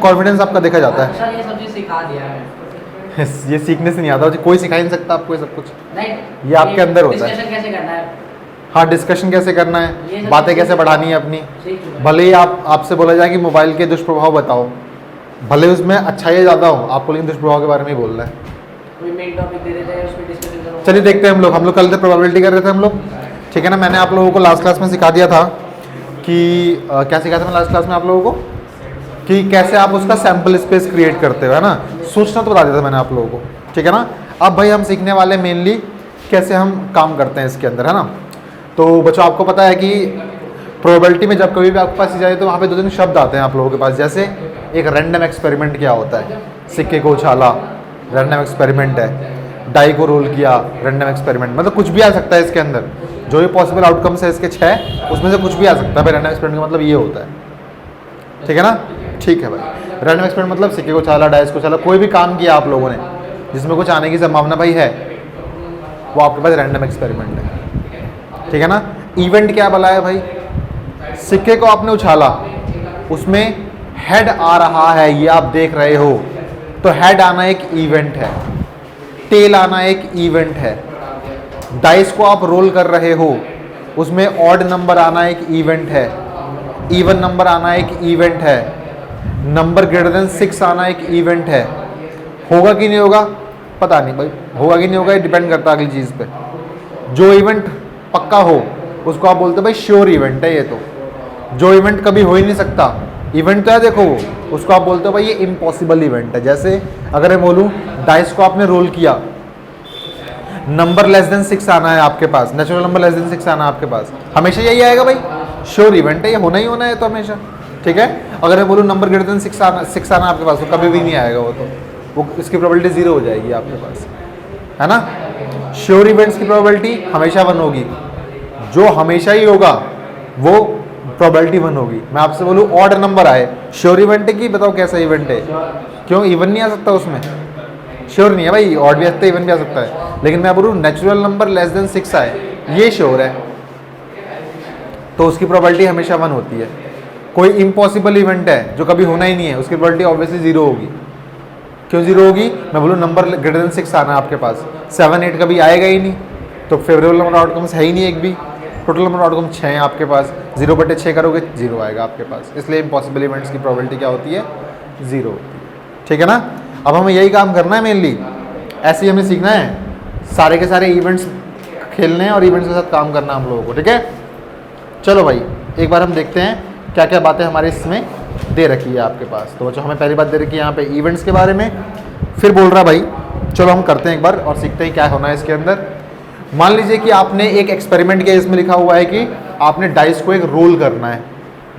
Confidence आपका देखा जाता है। सर ये सब चीज सिखा दिया है। ये सीखने से नहीं आता, कोई सिखा ही नहीं सकता आपको ये सब कुछ, नहीं, ये आपके अंदर होता है। डिस्कशन कैसे करना है, हाँ, डिस्कशन कैसे करना ये है, सब बातें चीज़ें कैसे बढ़ानी है अपनी। सीख चुका है। भले ही आपसे बोला जाए कि मोबाइल के दुष्प्रभाव बताओ, भले उसमें अच्छाई ज़्यादा हो, आपको लेकिन दुष्प्रभाव के बारे में ही बोलना है। कोई मेन टॉपिक दे देते हैं, उस पर डिस्कशन करो। चलिए देखते हैं हम लोग कल से प्रोबेबिलिटी कर रहे थे हम लोग, ठीक है ना। मैंने आप लोगों को लास्ट क्लास में सिखा दिया था कि क्या सिखाया था मैं लास्ट क्लास में आप लोगों को, कि कैसे आप उसका सैम्पल स्पेस क्रिएट करते हो, है ना। सोचना तो बता दिया था मैंने आप लोगों को, ठीक है ना। अब भाई हम सीखने वाले मेनली कैसे हम काम करते हैं इसके अंदर, है ना। तो बच्चों आपको पता है कि प्रोबेबिलिटी में जब कभी भी आपके पास जाए तो वहाँ पे 2-3 शब्द आते हैं आप लोगों के पास। जैसे एक रैंडम एक्सपेरिमेंट क्या होता है, सिक्के को उछाला, रैंडम एक्सपेरिमेंट है। डाई को रोल किया, रैंडम एक्सपेरिमेंट, मतलब कुछ भी आ सकता है इसके अंदर। जो भी पॉसिबल आउटकम्स है इसके 6, उसमें से कुछ भी आ सकता है भाई। रैंडम एक्सपेरिमेंट का मतलब ये होता है, ठीक है ना। ठीक है भाई, रैंडम एक्सपेरिमेंट मतलब सिक्के को उछाला, डाइस को उछाला, कोई भी काम किया आप लोगों ने जिसमें कुछ आने की संभावना भाई है, वो आपके पास रैंडम एक्सपेरिमेंट है, ठीक है ना। इवेंट क्या बोला है भाई, सिक्के को आपने उछाला, उसमें हेड आ रहा है, ये आप देख रहे हो, तो हेड आना एक इवेंट है, टेल आना एक इवेंट है। डाइस को आप रोल कर रहे हो, उसमें ऑड नंबर आना एक इवेंट है, इवन नंबर आना एक इवेंट है, नंबर ग्रेटर देन 6 आना एक इवेंट है। होगा कि नहीं होगा पता नहीं भाई, होगा कि नहीं होगा ये डिपेंड करता है अगली चीज़ पे। जो इवेंट पक्का हो उसको आप बोलते हो भाई श्योर इवेंट है ये। तो जो इवेंट कभी हो ही नहीं सकता, इवेंट तो है देखो वो, उसको आप बोलते हो भाई ये इम्पॉसिबल इवेंट है। जैसे अगर मैं बोलूँ डाइस को आपने रोल किया, नंबर लेस देन 6 आना है आपके पास, नेचुरल नंबर लेस देन 6 आना है आपके पास, हमेशा यही आएगा भाई, श्योर इवेंट है, ये होना ही होना है तो हमेशा, ठीक है। अगर मैं बोलूँ नंबर ग्रेटर देन 6 आना आपके पास, तो कभी भी नहीं आएगा वो, तो वो इसकी प्रोबेबिलिटी 0 हो जाएगी आपके पास, है ना। श्योर इवेंट्स की प्रोबेबिलिटी हमेशा 1 होगी, जो हमेशा ही होगा वो प्रोबेबिलिटी 1 होगी। मैं आपसे बोलूँ ऑड नंबर आए, श्योर इवेंट है कि बताओ कैसा इवेंट है, क्यों इवन नहीं आ सकता उसमें, श्योर नहीं है भाई, ऑड भी आ सकता है इवन भी आ सकता है। लेकिन मैं बोलूँ नेचुरल नंबर लेस देन 6 आए, ये श्योर है, तो उसकी प्रोबेबिलिटी हमेशा 1 होती है। कोई इम्पॉसिबल इवेंट है जो कभी होना ही नहीं है, उसकी प्रोबेबिलिटी ऑब्वियसली 0 होगी। क्यों 0 होगी, मैं बोलूँ नंबर ग्रेटर देन 6 आना है आपके पास, 7, 8 कभी आएगा ही नहीं, तो फेवरेबल नंबर आउटकम्स है ही नहीं एक भी। टोटल नंबर आउटकम 6 है आपके पास, 0/6 करोगे 0 आएगा आपके पास, इसलिए इम्पॉसिबल इवेंट्स की प्रोबेबिलिटी क्या होती है, 0 होती है, ठीक है ना। अब हमें यही काम करना है मेनली, ऐसे ही हमें सीखना है, सारे के सारे इवेंट्स खेलने हैं और इवेंट्स के साथ काम करना हम लोगों को, ठीक है। चलो भाई एक बार हम देखते हैं क्या क्या बातें हमारे इसमें दे रखी है आपके पास। तो बच्चों हमें पहली बात दे रखी है यहाँ पे इवेंट्स के बारे में, फिर बोल रहा भाई चलो हम करते हैं एक बार और सीखते हैं क्या होना है इसके अंदर। मान लीजिए कि आपने एक एक्सपेरिमेंट किया, इसमें लिखा हुआ है कि आपने डाइस को एक रोल करना है,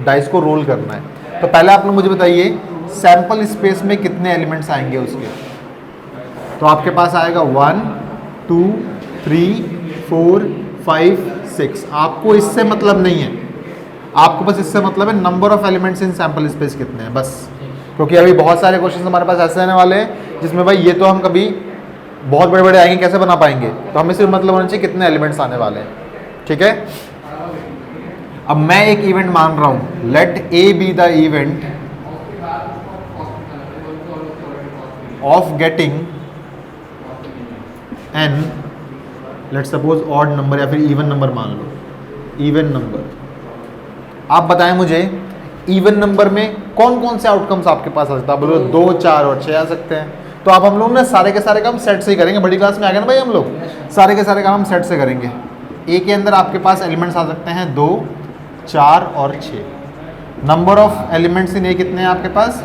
डाइस को रोल करना है। तो पहले आप लोग मुझे बताइए सैंपल स्पेस में कितने एलिमेंट्स आएंगे उसके। तो आपके पास आएगा 1 2 3 4 5 6। आपको इससे मतलब नहीं है, आपको बस इससे मतलब है number of elements in sample space कितने हैं बस। क्योंकि अभी बहुत सारे क्वेश्चन हमारे पास ऐसे आने वाले हैं जिसमें भाई ये तो हम कभी बहुत बड़े बड़े आएंगे कैसे बना पाएंगे, तो हमें सिर्फ मतलब होना चाहिए कितने एलिमेंट्स आने वाले हैं, ठीक है। अब मैं एक इवेंट मान रहा हूं, let A be the event of getting an, let suppose odd number या फिर इवन नंबर मान लो, इवन नंबर। आप बताएं मुझे इवन नंबर में कौन कौन से आउटकम्स आपके पास आ सकता है। बोलो 2 4 और 6 आ सकते हैं। तो आप हम लोग ना सारे के सारे काम सेट से ही करेंगे, बड़ी क्लास में आ गए ना भाई, हम लोग सारे के सारे काम हम सेट से करेंगे। ए के अंदर आपके पास एलिमेंट्स आ सकते हैं 2 4 और 6। नंबर ऑफ एलिमेंट्स इन ए कितने हैं आपके पास,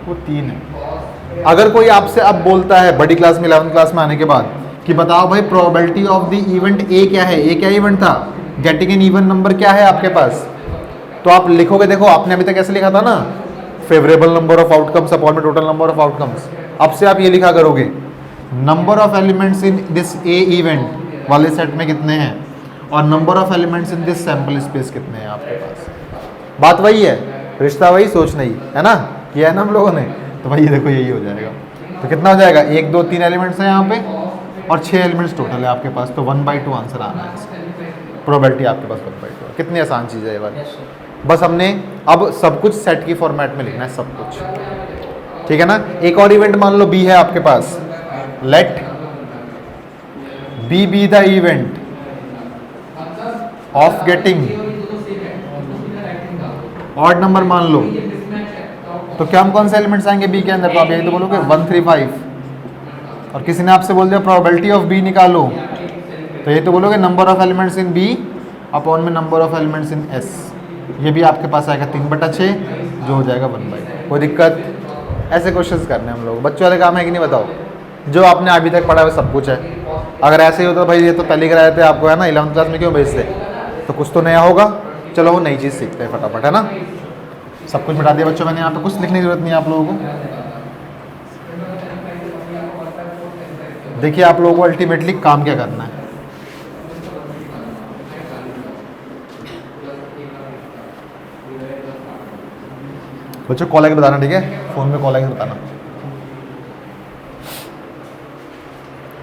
वो 3 है। अगर कोई आपसे अब बोलता है बड़ी क्लास में 11th क्लास में आने के बाद कि बताओ भाई probability of the event A क्या है, ए क्या इवेंट था, गेटिंग एन इवन नंबर क्या है आपके पास, तो आप लिखोगे, देखो आपने अभी तक कैसे लिखा था ना, favourable number of outcomes upon में टोटल नंबर ऑफ आउटकम्स। अब से आप ये लिखा करोगे number of elements in this A event वाले सेट में कितने हैं और number of elements in this sample space कितने हैं आपके पास। बात वही है, रिश्ता वही, सोच नहीं है ना, किया है ना हम लोगों ने। तो भाई ये देखो यही हो जाएगा। तो कितना हो जाएगा, 1 2 3 एलिमेंट्स हैं यहाँ पे और 6 एलिमेंट्स टोटल है आपके पास, तो 1/2 आंसर आना है इसका। प्रोबेबिलिटी आपके पास 1/2। कितनी आसान चीज़ है ये बात। बस हमने अब सब कुछ सेट की फॉर्मेट में लिखना है, सब कुछ, ठीक है ना। एक और इवेंट मान लो बी है आपके पास, let B be the event of getting odd number मान लो, तो क्या हम कौन से एलिमेंट्स आएंगे बी के अंदर, तो आप यही तो बोलोगे 1 3 5। और किसी ने आपसे बोल दिया प्रोबेबिलिटी ऑफ बी निकालो, तो ये तो बोलोगे number of elements in B upon में number of elements in S. ये भी आपके पास आएगा 3/6 जो हो जाएगा 1/। कोई दिक्कत? ऐसे क्वेश्चंस करने हम लोग, बच्चों वाले काम है कि नहीं बताओ, जो आपने अभी तक पढ़ा है वो सब कुछ है। अगर ऐसे ही होता भाई ये तो पहले कराए थे आपको है ना, 11th क्लास में क्यों भेजते, तो कुछ तो नया होगा। चलो वो नई चीज़ सीखते हैं फटाफट, है ना। सब कुछ बता दिया बच्चों मैंने, यहाँ पे कुछ लिखने की जरूरत नहीं है आप लोगों को। देखिए आप लोगों को अल्टीमेटली काम क्या करना है। बच्चों कॉल आके बताना, ठीक है, फोन में कॉल आके बताना।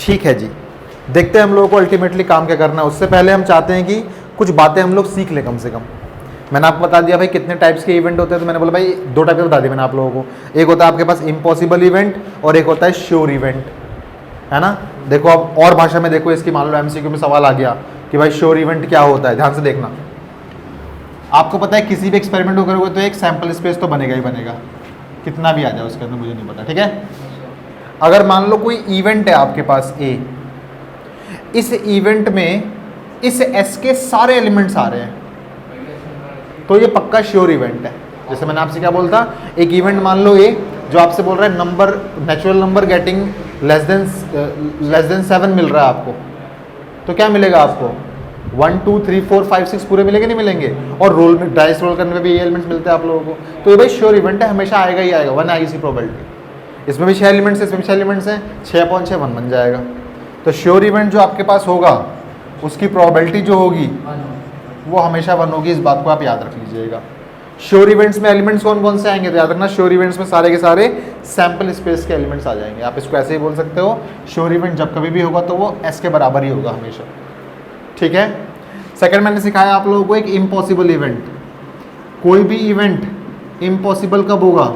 ठीक है जी, देखते हैं हम लोगों को अल्टीमेटली काम क्या करना है। उससे पहले हम चाहते हैं कि कुछ बातें हम लोग सीख लें कम से कम। मैंने आपको बता दिया भाई कितने टाइप्स के इवेंट होते हैं, तो मैंने बोला भाई 2 टाइप के बता दिए मैंने आप लोगों को। एक होता है आपके पास इम्पॉसिबल इवेंट और एक होता है श्योर इवेंट, है ना। देखो आप और भाषा में देखो इसकी, मान लो एमसीक्यू में सवाल आ गया कि भाई श्योर इवेंट क्या होता है, ध्यान से देखना। आपको पता है किसी भी एक्सपेरिमेंट को करोगे तो एक सैंपल स्पेस तो बनेगा ही बनेगा, कितना भी आ जाए उसके अंदर मुझे नहीं पता, ठीक है। अगर मान लो कोई इवेंट है आपके पास ए, इस इवेंट में इस एस के सारे एलिमेंट्स आ रहे हैं, तो ये पक्का श्योर इवेंट है। जैसे मैंने आपसे क्या बोलता, एक इवेंट मान लो ए जो आपसे बोल रहा है number, natural number getting less than 7 मिल रहा है आपको, तो क्या मिलेगा आपको 1 2 3 4 5 6 पूरे मिलेंगे नहीं मिलेंगे। और रोल में डाइस रोल करने में भी ये एलिमेंट्स मिलते हैं आप लोगों को, तो ये भाई श्योर इवेंट है, हमेशा आएगा ही आएगा, 1 आएगी इसकी प्रोबेबिलिटी। इसमें भी 6 एलिमेंट्स है, इसमें भी 6 एलिमेंट्स हैं, 6/6 1 बन जाएगा। तो श्योर इवेंट जो आपके पास होगा उसकी प्रोबेबिलिटी जो होगी वो हमेशा 1 होगी, इस बात को आप याद रख लीजिएगा। श्योर इवेंट्स में एलिमेंट्स कौन कौन से आएंगे, तो याद रखना श्योर इवेंट्स में सारे के सारे सैंपल स्पेस के एलिमेंट्स आ जाएंगे। आप इसको ऐसे ही बोल सकते हो, श्योर इवेंट जब कभी भी होगा तो वो एस के बराबर ही होगा हमेशा, ठीक है। सेकंड मैंने सिखाया आप लोगों को एक इम्पॉसिबल इवेंट। कोई भी इवेंट इम्पॉसिबल कब होगा,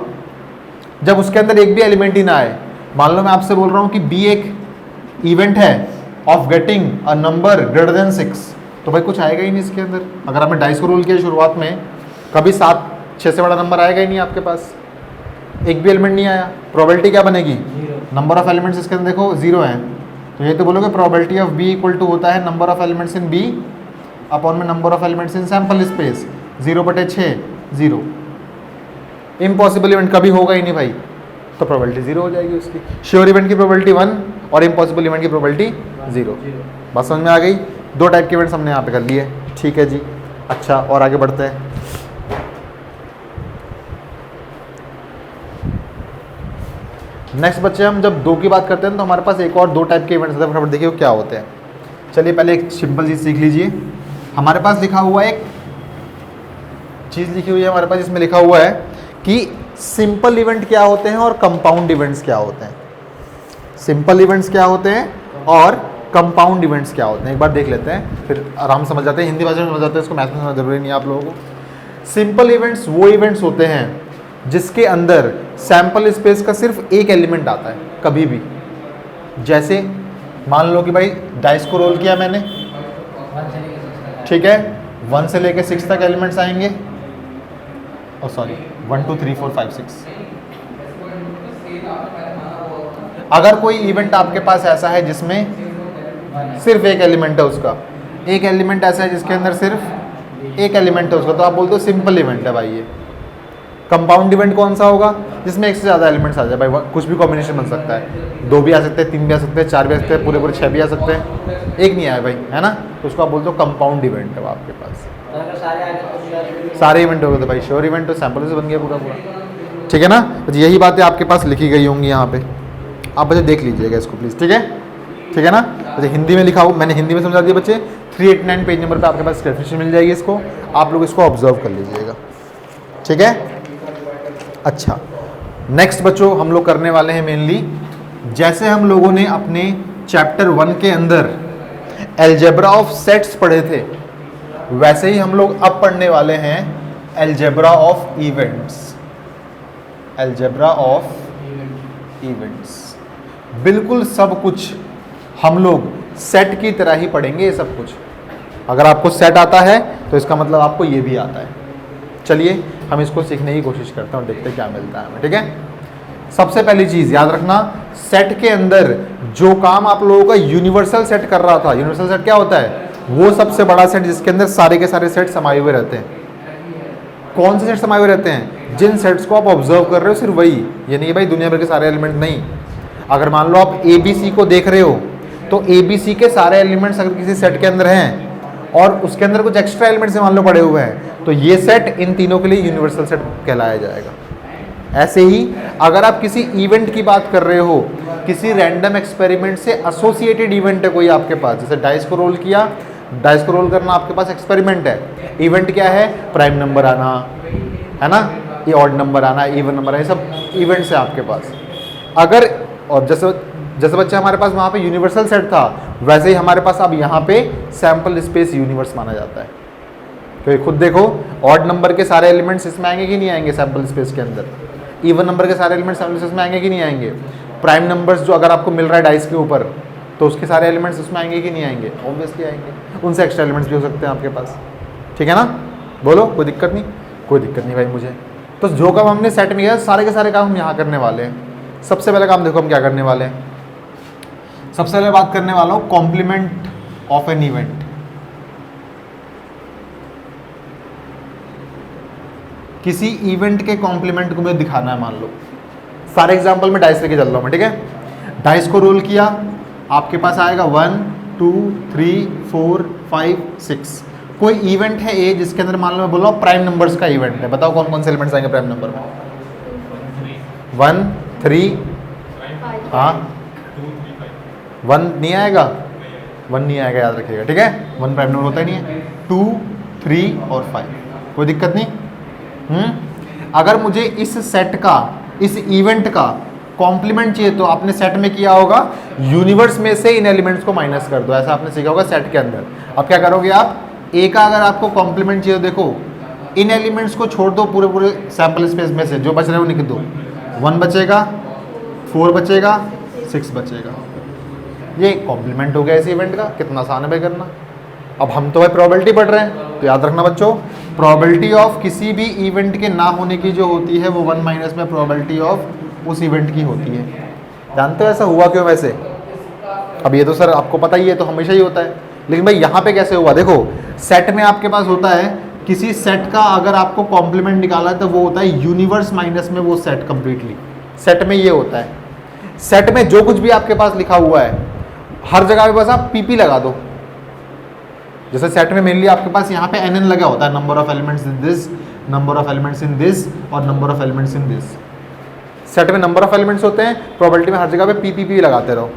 जब उसके अंदर एक भी एलिमेंट ही ना आए। मान लो मैं आपसे बोल रहा हूँ कि बी एक इवेंट है of getting a number greater then 6, तो भाई कुछ आएगा ही नहीं इसके अंदर। अगर आपने डाइस को रोल किया शुरुआत में, कभी 7 6 से बड़ा नंबर आएगा ही नहीं आपके पास, एक भी एलिमेंट नहीं आया, प्रोबेबिलिटी क्या बनेगी, नंबर ऑफ एलिमेंट्स इसके अंदर देखो 0 है, तो ये तो बोलोगे probability of B equal to होता है number of elements in B upon में number of elements in sample space, 0/6 0। Impossible event कभी होगा ही नहीं भाई, तो प्रोबेबिलिटी 0 हो जाएगी उसकी। श्योर इवेंट की प्रोबेबिलिटी 1 और इम्पॉसिबल इवेंट की प्रोबेबिलिटी 0। बात समझ में आ गई। 2 टाइप के इवेंट्स हमने यहाँ पे कर लिए, ठीक है जी। अच्छा, और आगे बढ़ते हैं। नेक्स्ट बच्चे, हम जब 2 की बात करते हैं तो हमारे पास एक और 2 टाइप के इवेंट्स होते हैं, फटाफट देखिए वो क्या होते हैं। चलिए पहले एक सिंपल चीज़ सीख लीजिए। हमारे पास लिखा हुआ एक चीज़ लिखी हुई है हमारे पास, जिसमें लिखा हुआ है कि सिंपल इवेंट क्या होते हैं और कंपाउंड इवेंट्स क्या होते हैं। सिंपल इवेंट्स क्या होते हैं और कंपाउंड इवेंट्स क्या होते हैं, एक बार देख लेते हैं, फिर आराम समझ जाते हैं। हिंदी भाषा में समझ जाते हैं, इसको मैथ में समझना जरूरी नहीं है आप लोगों को। सिंपल इवेंट्स वो इवेंट्स होते हैं जिसके अंदर सैंपल स्पेस का सिर्फ एक एलिमेंट आता है कभी भी। जैसे मान लो कि भाई डाइस को रोल किया मैंने, ठीक है, 1 से लेकर 6 तक एलिमेंट्स आएंगे, और सॉरी 1 2 3 4 5 6। अगर कोई इवेंट आपके पास ऐसा है जिसमें सिर्फ एक एलिमेंट है, उसका एक एलिमेंट ऐसा है जिसके अंदर सिर्फ एक एलिमेंट है उसका, तो आप बोलते हो सिंपल इवेंट है भाई ये। कंपाउंड इवेंट कौन सा होगा, जिसमें एक से ज़्यादा एलिमेंट्स आ जाए भाई, कुछ भी कॉम्बिनेशन बन सकता है, 2 भी आ सकते हैं, 3 भी आ सकते हैं, 4 भी आ सकते हैं, पूरे 6 भी आ सकते हैं, एक नहीं आया भाई, है ना, तो उसको आप बोलते हो कंपाउंड इवेंट है वो आपके पास। अगर सारे आ गए तो सारे इवेंट हो गए तो भाई श्योर इवेंट तो सैंपल से बन गया पूरा पूरा, ठीक है ना। तो यही बातें आपके पास लिखी गई होंगी यहाँ पे, आप बच्चे देख लीजिएगा इसको प्लीज़, ठीक है, ठीक है ना। अच्छा, हिंदी में लिखा हो, मैंने हिंदी में समझा दिया बच्चे। 389 पेज नंबर पे आपके पास डेफिनेशन मिल जाएगी, इसको आप लोग इसको ऑब्जर्व कर लीजिएगा, ठीक है। अच्छा, नेक्स्ट बच्चों हम लोग करने वाले हैं मेनली, जैसे हम लोगों ने अपने चैप्टर 1 के अंदर अलजेब्रा ऑफ सेट्स पढ़े थे, वैसे ही हम लोग अब पढ़ने वाले हैं algebra of events. Algebra of events. बिल्कुल सब कुछ हम लोग सेट की तरह ही पढ़ेंगे ये सब कुछ। अगर आपको सेट आता है तो इसका मतलब आपको ये भी आता है। चलिए हम इसको सीखने की कोशिश करते हैं और देखते हैं क्या मिलता है हमें, ठीक है। सबसे पहली चीज याद रखना, सेट के अंदर जो काम आप लोगों का यूनिवर्सल सेट कर रहा था, यूनिवर्सल सेट क्या होता है? वो सबसे बड़ा सेट जिसके अंदर सारे के सारे सेट समाये हुए रहते हैं। कौन से सेट समाये हुए रहते हैं? जिन सेट्स को आप ऑब्जर्व कर रहे हो सिर्फ वही, ये नहीं भाई दुनिया भर के सारे एलिमेंट नहीं। अगर मान लो आप ABC को देख रहे हो तो ABC के सारे एलिमेंट्स अगर किसी सेट के अंदर हैं और उसके अंदर कुछ एक्स्ट्रा एलिमेंट्स मान लो पड़े हुए हैं तो ये सेट इन तीनों के लिए यूनिवर्सल सेट कहलाया जाएगा। ऐसे ही अगर आप किसी इवेंट की बात कर रहे हो, किसी रैंडम एक्सपेरिमेंट से एसोसिएटेड इवेंट है कोई आपके पास, जैसे डाइस को रोल किया, डाइस को रोल करना आपके पास एक्सपेरिमेंट है। इवेंट क्या है? प्राइम नंबर आना, है ना, ये ऑड नंबर आना, इवन नंबर आना, ये सब इवेंट्स है आपके पास। अगर और जैसे बच्चे हमारे पास वहाँ पे यूनिवर्सल सेट था, वैसे ही हमारे पास अब यहाँ पे सैम्पल स्पेस यूनिवर्स माना जाता है। तो खुद देखो, ऑड नंबर के सारे एलिमेंट्स इसमें आएंगे कि नहीं आएंगे सैम्पल स्पेस के अंदर? इवन नंबर के सारे एलिमेंट्स सैम्पल स्पेस में आएंगे कि नहीं आएंगे? प्राइम नंबर्स जो अगर आपको मिल रहा है डाइस के ऊपर तो उसके सारे एलिमेंट्स उसमें आएंगे कि नहीं आएंगे? ऑब्वियसली आएंगे। उनसे एक्स्ट्रा एलिमेंट्स भी हो सकते हैं आपके पास, ठीक है ना? बोलो, कोई दिक्कत नहीं? कोई दिक्कत नहीं भाई मुझे। तो जो काम हमने सेट में किया सारे के सारे काम हम यहाँ करने वाले हैं। सबसे पहले काम देखो हम क्या करने वाले हैं। सबसे पहले बात करने वाला हूँ कॉम्प्लीमेंट ऑफ एन इवेंट। किसी इवेंट के कॉम्प्लीमेंट को मुझे दिखाना है। मान लो फॉर एग्जाम्पल मैं डाइस लेके चल रहा हूँ मैं, ठीक है। डाइस को रोल किया, आपके पास आएगा 1 2 3 4 5 6। कोई इवेंट है ए जिसके अंदर मान लो मैं बोल रहा हूँ प्राइम नंबर्स का इवेंट है। बताओ कौन कौन से एलिमेंट्स आएंगे प्राइम नंबर में? 1 3, हाँ 1 नहीं आएगा, 1 नहीं आएगा, याद रखिएगा, ठीक है। 1 प्राइम नंबर होता ही नहीं है। 2 3 और 5, कोई दिक्कत नहीं। अगर मुझे इस सेट का, इस इवेंट का कॉम्प्लीमेंट चाहिए तो आपने सेट में किया होगा यूनिवर्स में से इन एलिमेंट्स को माइनस कर दो, ऐसा आपने सीखा होगा सेट के अंदर। अब क्या करोगे आप? ए का अगर आपको कॉम्प्लीमेंट चाहिए, देखो इन एलिमेंट्स को छोड़ दो पूरे पूरे सैंपल स्पेस में से, जो बच रहे हो लिख दो। 1 बचेगा, 4 बचेगा, 6 बचेगा। ये कॉम्प्लीमेंट हो गया इस इवेंट का। कितना आसान है भाई करना। अब हम तो भाई प्रोबेबिलिटी पढ़ रहे हैं, तो याद रखना बच्चों, प्रोबेबिलिटी ऑफ किसी भी इवेंट के ना होने की जो होती है वो 1 माइनस में प्रोबेबिलिटी ऑफ उस इवेंट की होती है। जानते हो ऐसा हुआ क्यों वैसे? अब ये तो सर आपको पता ही है, तो हमेशा ही होता है, लेकिन भाई यहाँ पे कैसे हुआ? देखो सेट में आपके पास होता है, किसी सेट का अगर आपको कॉम्प्लीमेंट निकाला है तो वो होता है यूनिवर्स माइनस में वो सेट कंप्लीटली। सेट में ये होता है, सेट में जो कुछ भी आपके पास लिखा हुआ है हर जगह पे बस आप पीपी लगा दो। जैसे सेट में मेनली आपके पास यहाँ पे एन लगा होता है, number of elements in this, number of elements in this और number of elements in this. Set में नंबर ऑफ एलिमेंट्स होते हैं, प्रोबेबिलिटी में हर जगह पे पीपीपी लगाते रहो।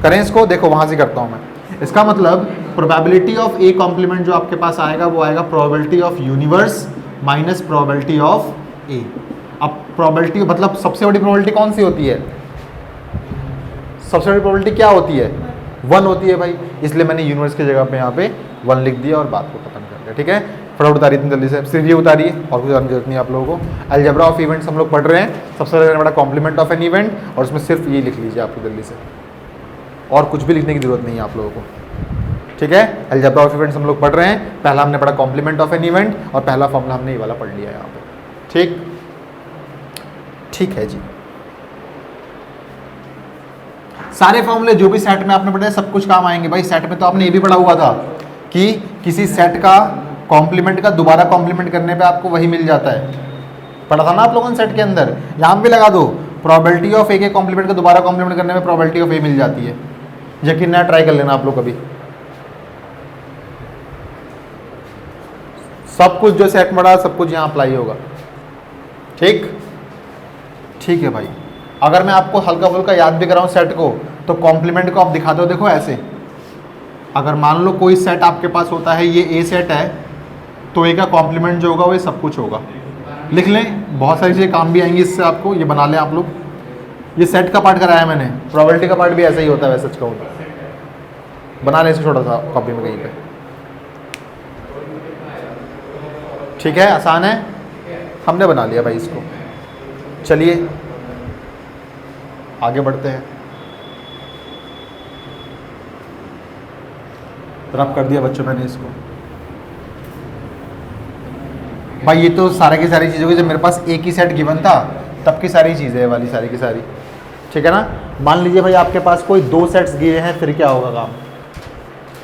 करें इसको, देखो वहाँ से करता हूँ मैं। इसका मतलब प्रोबेबिलिटी ऑफ ए कॉम्प्लीमेंट जो आपके पास आएगा वो आएगा probability of universe minus probability of A. अब प्रोबेबिलिटी मतलब सबसे बड़ी प्रोबेबिलिटी कौन सी होती है? सबसे बड़ी प्रोबेबिलिटी क्या होती है? 1 होती है भाई, इसलिए मैंने यूनिवर्स की जगह पे यहाँ पे 1 लिख दिया और बात को खत्म कर दिया, ठीक है। फटाफट उतारिए इतनी जल्दी से, सिर्फ ये उतारिए और कुछ जरूरत नहीं है आप लोगों को। अलजेब्रा ऑफ इवेंट्स हम लोग पढ़ रहे हैं, सबसे पहले बड़ा कॉम्प्लीमेंट ऑफ एन इवेंट, और उसमें सिर्फ ये लिख लीजिए आपको जल्दी से, और कुछ भी लिखने की जरूरत नहीं है आप लोगों को, ठीक है। अलजेब्रा ऑफ इवेंट्स हम लोग पढ़ रहे हैं, पहला हमने पढ़ा कॉम्प्लीमेंट ऑफ एन इवेंट और पहला फॉर्मूला हमने ये वाला पढ़ लिया है यहाँ पे, ठीक ठीक है जी। सारे फॉर्मूले जो भी सेट में आपने पढ़े सब कुछ काम आएंगे भाई। सेट में तो आपने ये भी पढ़ा हुआ था कि किसी सेट का कॉम्प्लीमेंट का दोबारा कॉम्प्लीमेंट करने पे आपको वही मिल जाता है, पढ़ा था ना आप लोगों ने सेट के अंदर। यहाँ भी लगा दो, प्रोबेबिलिटी ऑफ ए के कॉम्प्लीमेंट का दोबारा कॉम्प्लीमेंट करने में प्रोबेबिलिटी ऑफ ए मिल जाती है। यकीन ना ट्राई कर लेना आप लोग कभी। सब कुछ जो सेट में पढ़ा सब कुछ यहाँ अप्लाई होगा, ठीक ठीक है भाई। अगर मैं आपको हल्का फुल्का याद भी कराऊं सेट को, तो कॉम्प्लीमेंट को आप दिखाते हो, देखो ऐसे। अगर मान लो कोई सेट आपके पास होता है, ये ए सेट है, तो ए का कॉम्प्लीमेंट जो होगा वो सब कुछ होगा। लिख लें, बहुत सारी चीज़ें काम भी आएंगी इससे आपको, ये बना लें आप लोग। ये सेट का पार्ट कराया मैंने, प्रोबेबिलिटी का पार्ट भी ऐसा ही होता है वैसे, सच कहूँ बना लें इसे छोटा सा कॉपी में कहीं पे, ठीक है। आसान है, हमने बना लिया भाई इसको। चलिए आगे बढ़ते हैं। रब कर दिया बच्चों मैंने इसको। भाई ये तो सारे की सारी चीज़ों की, जब मेरे पास एक ही सेट गिवन था तब की सारी चीज़ें वाली सारी की सारी, ठीक है ना। मान लीजिए भाई आपके पास कोई 2 सेट्स दिए हैं, फिर क्या होगा काम।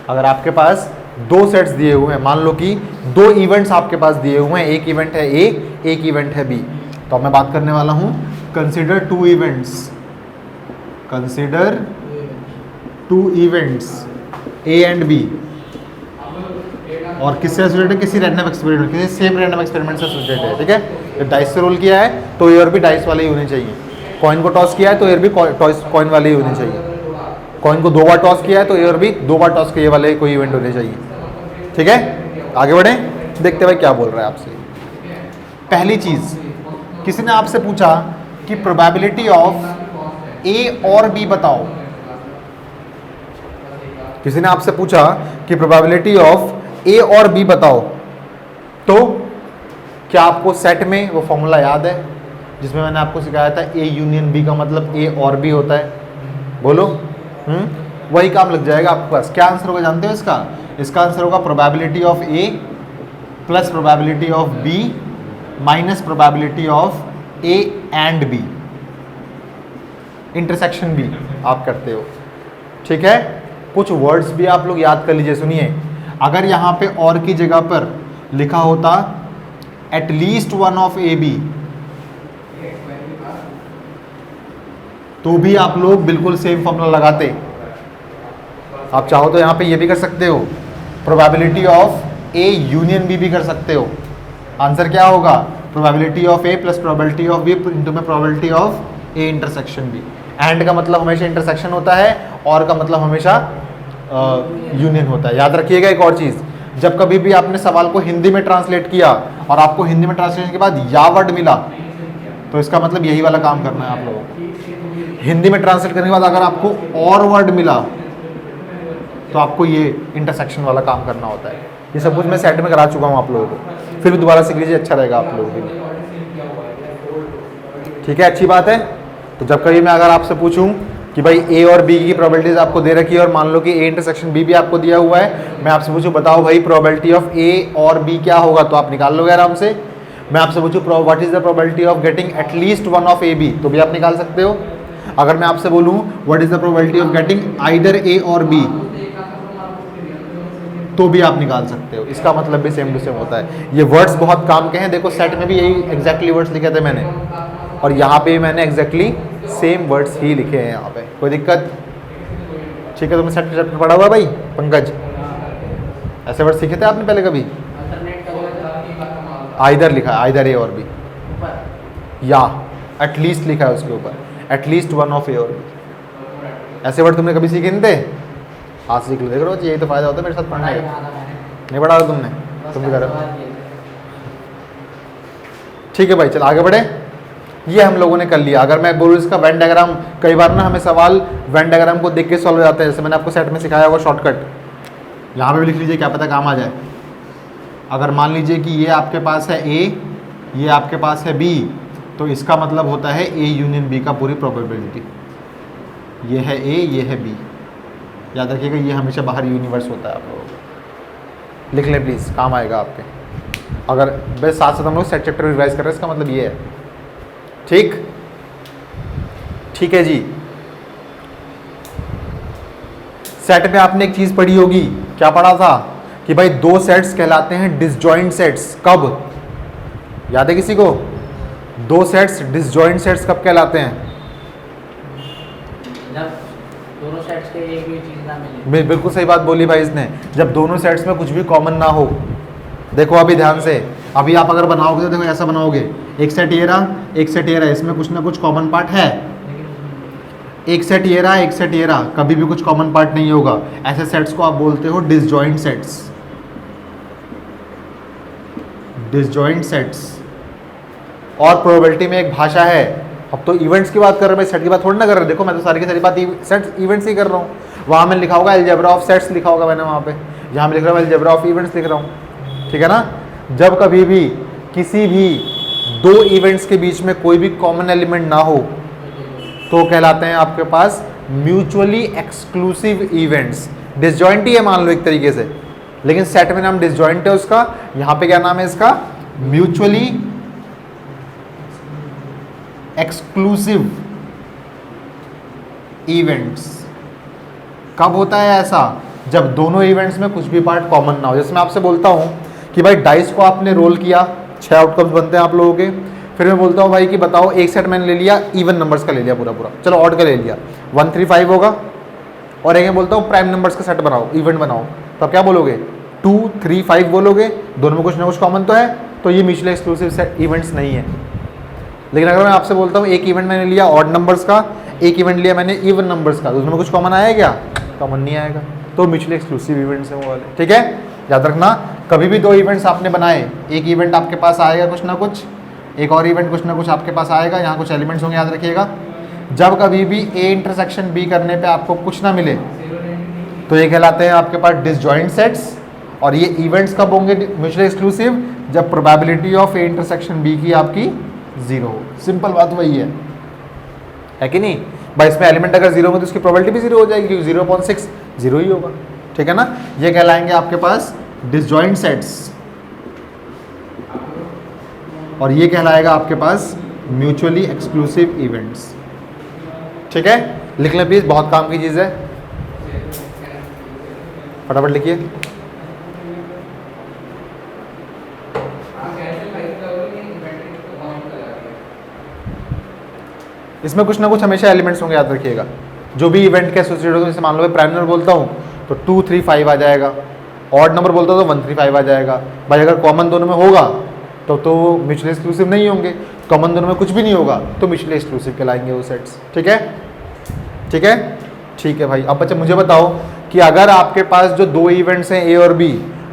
अगर आपके पास 2 सेट्स दिए हुए हैं, मान लो कि 2 इवेंट्स आपके पास दिए हुए हैं, एक इवेंट है ए, एक इवेंट है बी, तो अब मैं बात करने वाला हूँ consider 2 events, consider 2 events A and B, और किससे एसोसिएटेड है, किसी रैंडम एक्सपेरिमेंट, किसी सेम रैंडम एक्सपेरिमेंट से एसोसिएटेड है, ठीक है। जब डाइस से रोल किया है तो ये और भी डाइस वाले ही होने चाहिए, कॉइन को टॉस किया है तो ये भी कॉइन वाले ही होने चाहिए, कॉइन को 2 बार टॉस किया है तो ये और भी 2 बार टॉस किए वाले कोई इवेंट होने चाहिए, ठीक है। आगे बढ़े, देखते भाई क्या बोल रहा है आपसे। पहली चीज, किसी ने आपसे पूछा कि प्रोबेबिलिटी ऑफ ए और बी बताओ, किसी ने आपसे पूछा कि प्रोबेबिलिटी ऑफ ए और बी बताओ, तो क्या आपको सेट में वो फॉर्मूला याद है जिसमें मैंने आपको सिखाया था ए यूनियन बी का मतलब ए और बी होता है, बोलो। वही काम लग जाएगा आपके पास। क्या आंसर होगा जानते हो इसका? इसका आंसर होगा probability of A plus probability of B minus probability of A and B, intersection B आप करते हो, ठीक है। कुछ वर्ड्स भी आप लोग याद कर लीजिए, सुनिए। अगर यहाँ पे और की जगह पर लिखा होता at least one of A B, तो भी आप लोग बिल्कुल सेम फॉर्मूला लगाते। आप चाहो तो यहाँ पे ये भी कर सकते हो, probability of A union B भी कर सकते हो। आंसर क्या होगा? Probability of A plus probability of B into में probability of A intersection B. And का मतलब हमेशा इंटरसेक्शन होता है, और का मतलब हमेशा यूनियन होता है। याद रखिएगा एक और चीज़, जब कभी भी आपने सवाल को हिंदी में ट्रांसलेट किया और आपको हिंदी में ट्रांसलेशन के बाद या वर्ड मिला, तो इसका मतलब यही वाला काम करना है आप लोगों को। हिंदी में ट्रांसलेट करने के बाद अगर आपको और वर्ड मिला तो आपको ये इंटरसेक्शन वाला काम करना होता है। ये सब कुछ मैं सेट में करा चुका हूँ आप लोगों को, फिर भी दोबारा सीख लीजिए, अच्छा रहेगा आप लोगों के लिए, ठीक है। अच्छी बात है। तो जब कभी मैं अगर आपसे पूछूं कि भाई ए और बी की प्रोबेबिलिटीज आपको दे रखी है और मान लो कि ए इंटरसेक्शन बी भी आपको दिया हुआ है, मैं आपसे पूछूं बताओ भाई प्रोबेबिलिटी ऑफ ए और बी क्या होगा, तो आप निकाल लोगे आराम से। मैं आपसे पूछूं what is the probability of getting at least one of A B, तो भी आप निकाल सकते हो। अगर मैं आपसे बोलूं what is the probability of getting either A और बी, तो भी आप निकाल सकते हो। इसका मतलब भी सेम टू सेम होता है। ये वर्ड्स बहुत काम के हैं। देखो सेट में भी यही एग्जैक्टली वर्ड्स लिखे थे मैंने, और यहाँ पे मैंने एग्जैक्टली सेम वर्ड्स ही लिखे हैं यहाँ पे। कोई दिक्कत? ठीक है। तुमने सेट चैप्टर पढ़ा हुआ भाई पंकज? ऐसे वर्ड सीखे थे आपने पहले कभी? आइदर लिखा है, आइदर ए और बी, या एटलीस्ट लिखा है उसके ऊपर, एटलीस्ट वन ऑफ ए और बी। ऐसे वर्ड तुमने कभी सीखे नहीं थे? आज सीख लो। देख रहे हो, यही तो फायदा होता है मेरे साथ पढ़ने का। नहीं पढ़ा था तुमने? तुम भी करो। ठीक है भाई, चल आगे बढ़े। ये हम लोगों ने कर लिया। अगर मैं बोलूँ इसका वेन डायग्राम, कई बार ना हमें सवाल वेन डायग्राम को देख के सॉल्व हो जाता है। जैसे मैंने आपको सेट में सिखाया होगा शॉर्टकट, यहाँ पे भी लिख लीजिए, क्या पता काम आ जाए। अगर मान लीजिए कि ये आपके पास है ए, ये आपके पास है बी, तो इसका मतलब होता है ए यूनियन बी का पूरी प्रोबेबिलिटी। ये है ए, ये है बी। याद रखिएगा ये हमेशा बाहर यूनिवर्स होता है। आप लोग लिख लें प्लीज़, काम आएगा आपके। अगर बस साथ साथ हम लोग सेट चैप्टर रिवाइज कर रहे हैं, इसका मतलब ये है। ठीक, ठीक है जी। सेट में आपने एक चीज पढ़ी होगी, क्या पढ़ा था कि भाई 2 सेट्स कहलाते हैं डिसजॉइंट सेट्स। कब? याद है किसी को? 2 सेट्स डिसजॉइंट सेट्स कब कहलाते हैं? जब दोनों सेट्स के एक भी चीज ना मिले। बिल्कुल सही बात बोली भाई इसने, जब दोनों सेट्स में कुछ भी कॉमन ना हो। देखो अभी ध्यान से, अभी आप अगर बनाओगे तो देखो ऐसा बनाओगे, एक सेट ये रहा, एक सेट ये रहा, इसमें कुछ ना कुछ कॉमन पार्ट है। एक सेट ये रहा, एक सेट ये रहा, कभी भी कुछ कॉमन पार्ट नहीं होगा। ऐसे सेट्स को आप बोलते हो डिसजॉइंट सेट्स। Disjoint sets. और प्रोबेबिलिटी में एक भाषा है। अब तो इवेंट्स की बात कर रहे हैं, सेट की बात थोड़ी ना कर रहे। देखो मैं तो सारी की सारी बात सेट इवेंट्स ही कर रहा हूँ। वहाँ मैंने लिखा होगा अलजेब्रा ऑफ सेट्स लिखा होगा मैंने वहाँ पे, यहाँ मैं लिख रहा हूँ अलजेब्रा ऑफ इवेंट्स लिख रहा हूँ। ठीक है ना। जब कभी भी किसी भी 2 इवेंट्स के बीच में कोई भी कॉमन एलिमेंट ना हो, तो कहलाते हैं आपके पास म्यूचुअली एक्सक्लूसिव इवेंट्स। डिसजॉइंट ही है मान लो एक तरीके से, लेकिन सेट में नाम डिसजॉइंट है उसका। यहां पे क्या नाम है इसका? Mutually exclusive events. कब होता है ऐसा? जब दोनों इवेंट्स में कुछ भी पार्ट कॉमन ना हो। जैसे मैं आपसे बोलता हूं कि भाई डाइस को आपने रोल किया, 6 आउटकम्स बनते हैं आप लोगों के। फिर मैं बोलता हूँ भाई कि बताओ, एक सेट मैंने ले लिया इवन नंबर्स का ले लिया पूरा, चलो ऑड का ले लिया, 1 3 5 होगा। और एक मैं बोलता हूँ प्राइम नंबर्स का सेट बनाओ, इवेंट बनाओ, तो आप क्या बोलोगे? 2 3 5 बोलोगे। दोनों में कुछ ना कुछ कॉमन तो है, तो ये म्यूचुअली एक्सक्लूसिव सेट इवेंट्स नहीं है। लेकिन अगर मैं आपसे बोलता हूँ एक इवेंट मैंने लिया ऑड नंबर्स का, एक इवेंट लिया मैंने इवन नंबर्स का, तो उसमें कुछ कॉमन आया क्या? कॉमन नहीं आएगा। तो म्यूचुअली एक्सक्लूसिव इवेंट्स हैं वो वाले, ठीक है। याद रखना, कभी भी 2 इवेंट्स आपने बनाए, एक इवेंट आपके पास आएगा कुछ ना कुछ, एक और इवेंट कुछ ना कुछ आपके पास आएगा। यहाँ कुछ एलिमेंट्स होंगे, याद रखिएगा। जब कभी भी ए इंटरसेक्शन बी करने पे आपको कुछ ना मिले, तो ये कहलाते हैं आपके पास डिसजॉइंट सेट्स। और ये इवेंट्स कब होंगे म्यूचुअली एक्सक्लूसिव? जब probability of A intersection B की आपकी 0 हो। सिंपल बात वही है कि नहीं भाई? इसमें एलिमेंट अगर 0 हो तो उसकी प्रोबेबिलिटी भी 0 हो जाएगी, क्योंकि 0.6 0 ही होगा, ठीक है ना। ये कहलाएंगे आपके पास डिसजॉइंट सेट्स, और ये कहलाएगा आपके पास म्यूचुअली एक्सक्लूसिव इवेंट्स, ठीक है। लिख लें प्लीज, बहुत काम की चीज़ है, फटाफट लिखिए। इसमें कुछ ना कुछ हमेशा एलिमेंट्स होंगे, याद रखिएगा। जो भी इवेंट के एसोसिएटेड होगा, जैसे मान लो मैं प्राइम नंबर बोलता हूँ तो 2 3 5 आ जाएगा, ऑड नंबर बोलता हूँ तो 1 3 5 आ जाएगा। भाई अगर कॉमन दोनों में होगा तो म्यूचुअली एक्सक्लूसिव नहीं होंगे। कॉमन दोनों में कुछ भी नहीं होगा तो म्यूचुअली एक्सक्लूसिव कहलाएंगे वो सेट्स, ठीक है। ठीक है, ठीक है भाई। अब बच्चे मुझे बताओ कि अगर आपके पास जो 2 इवेंट्स हैं ए और बी,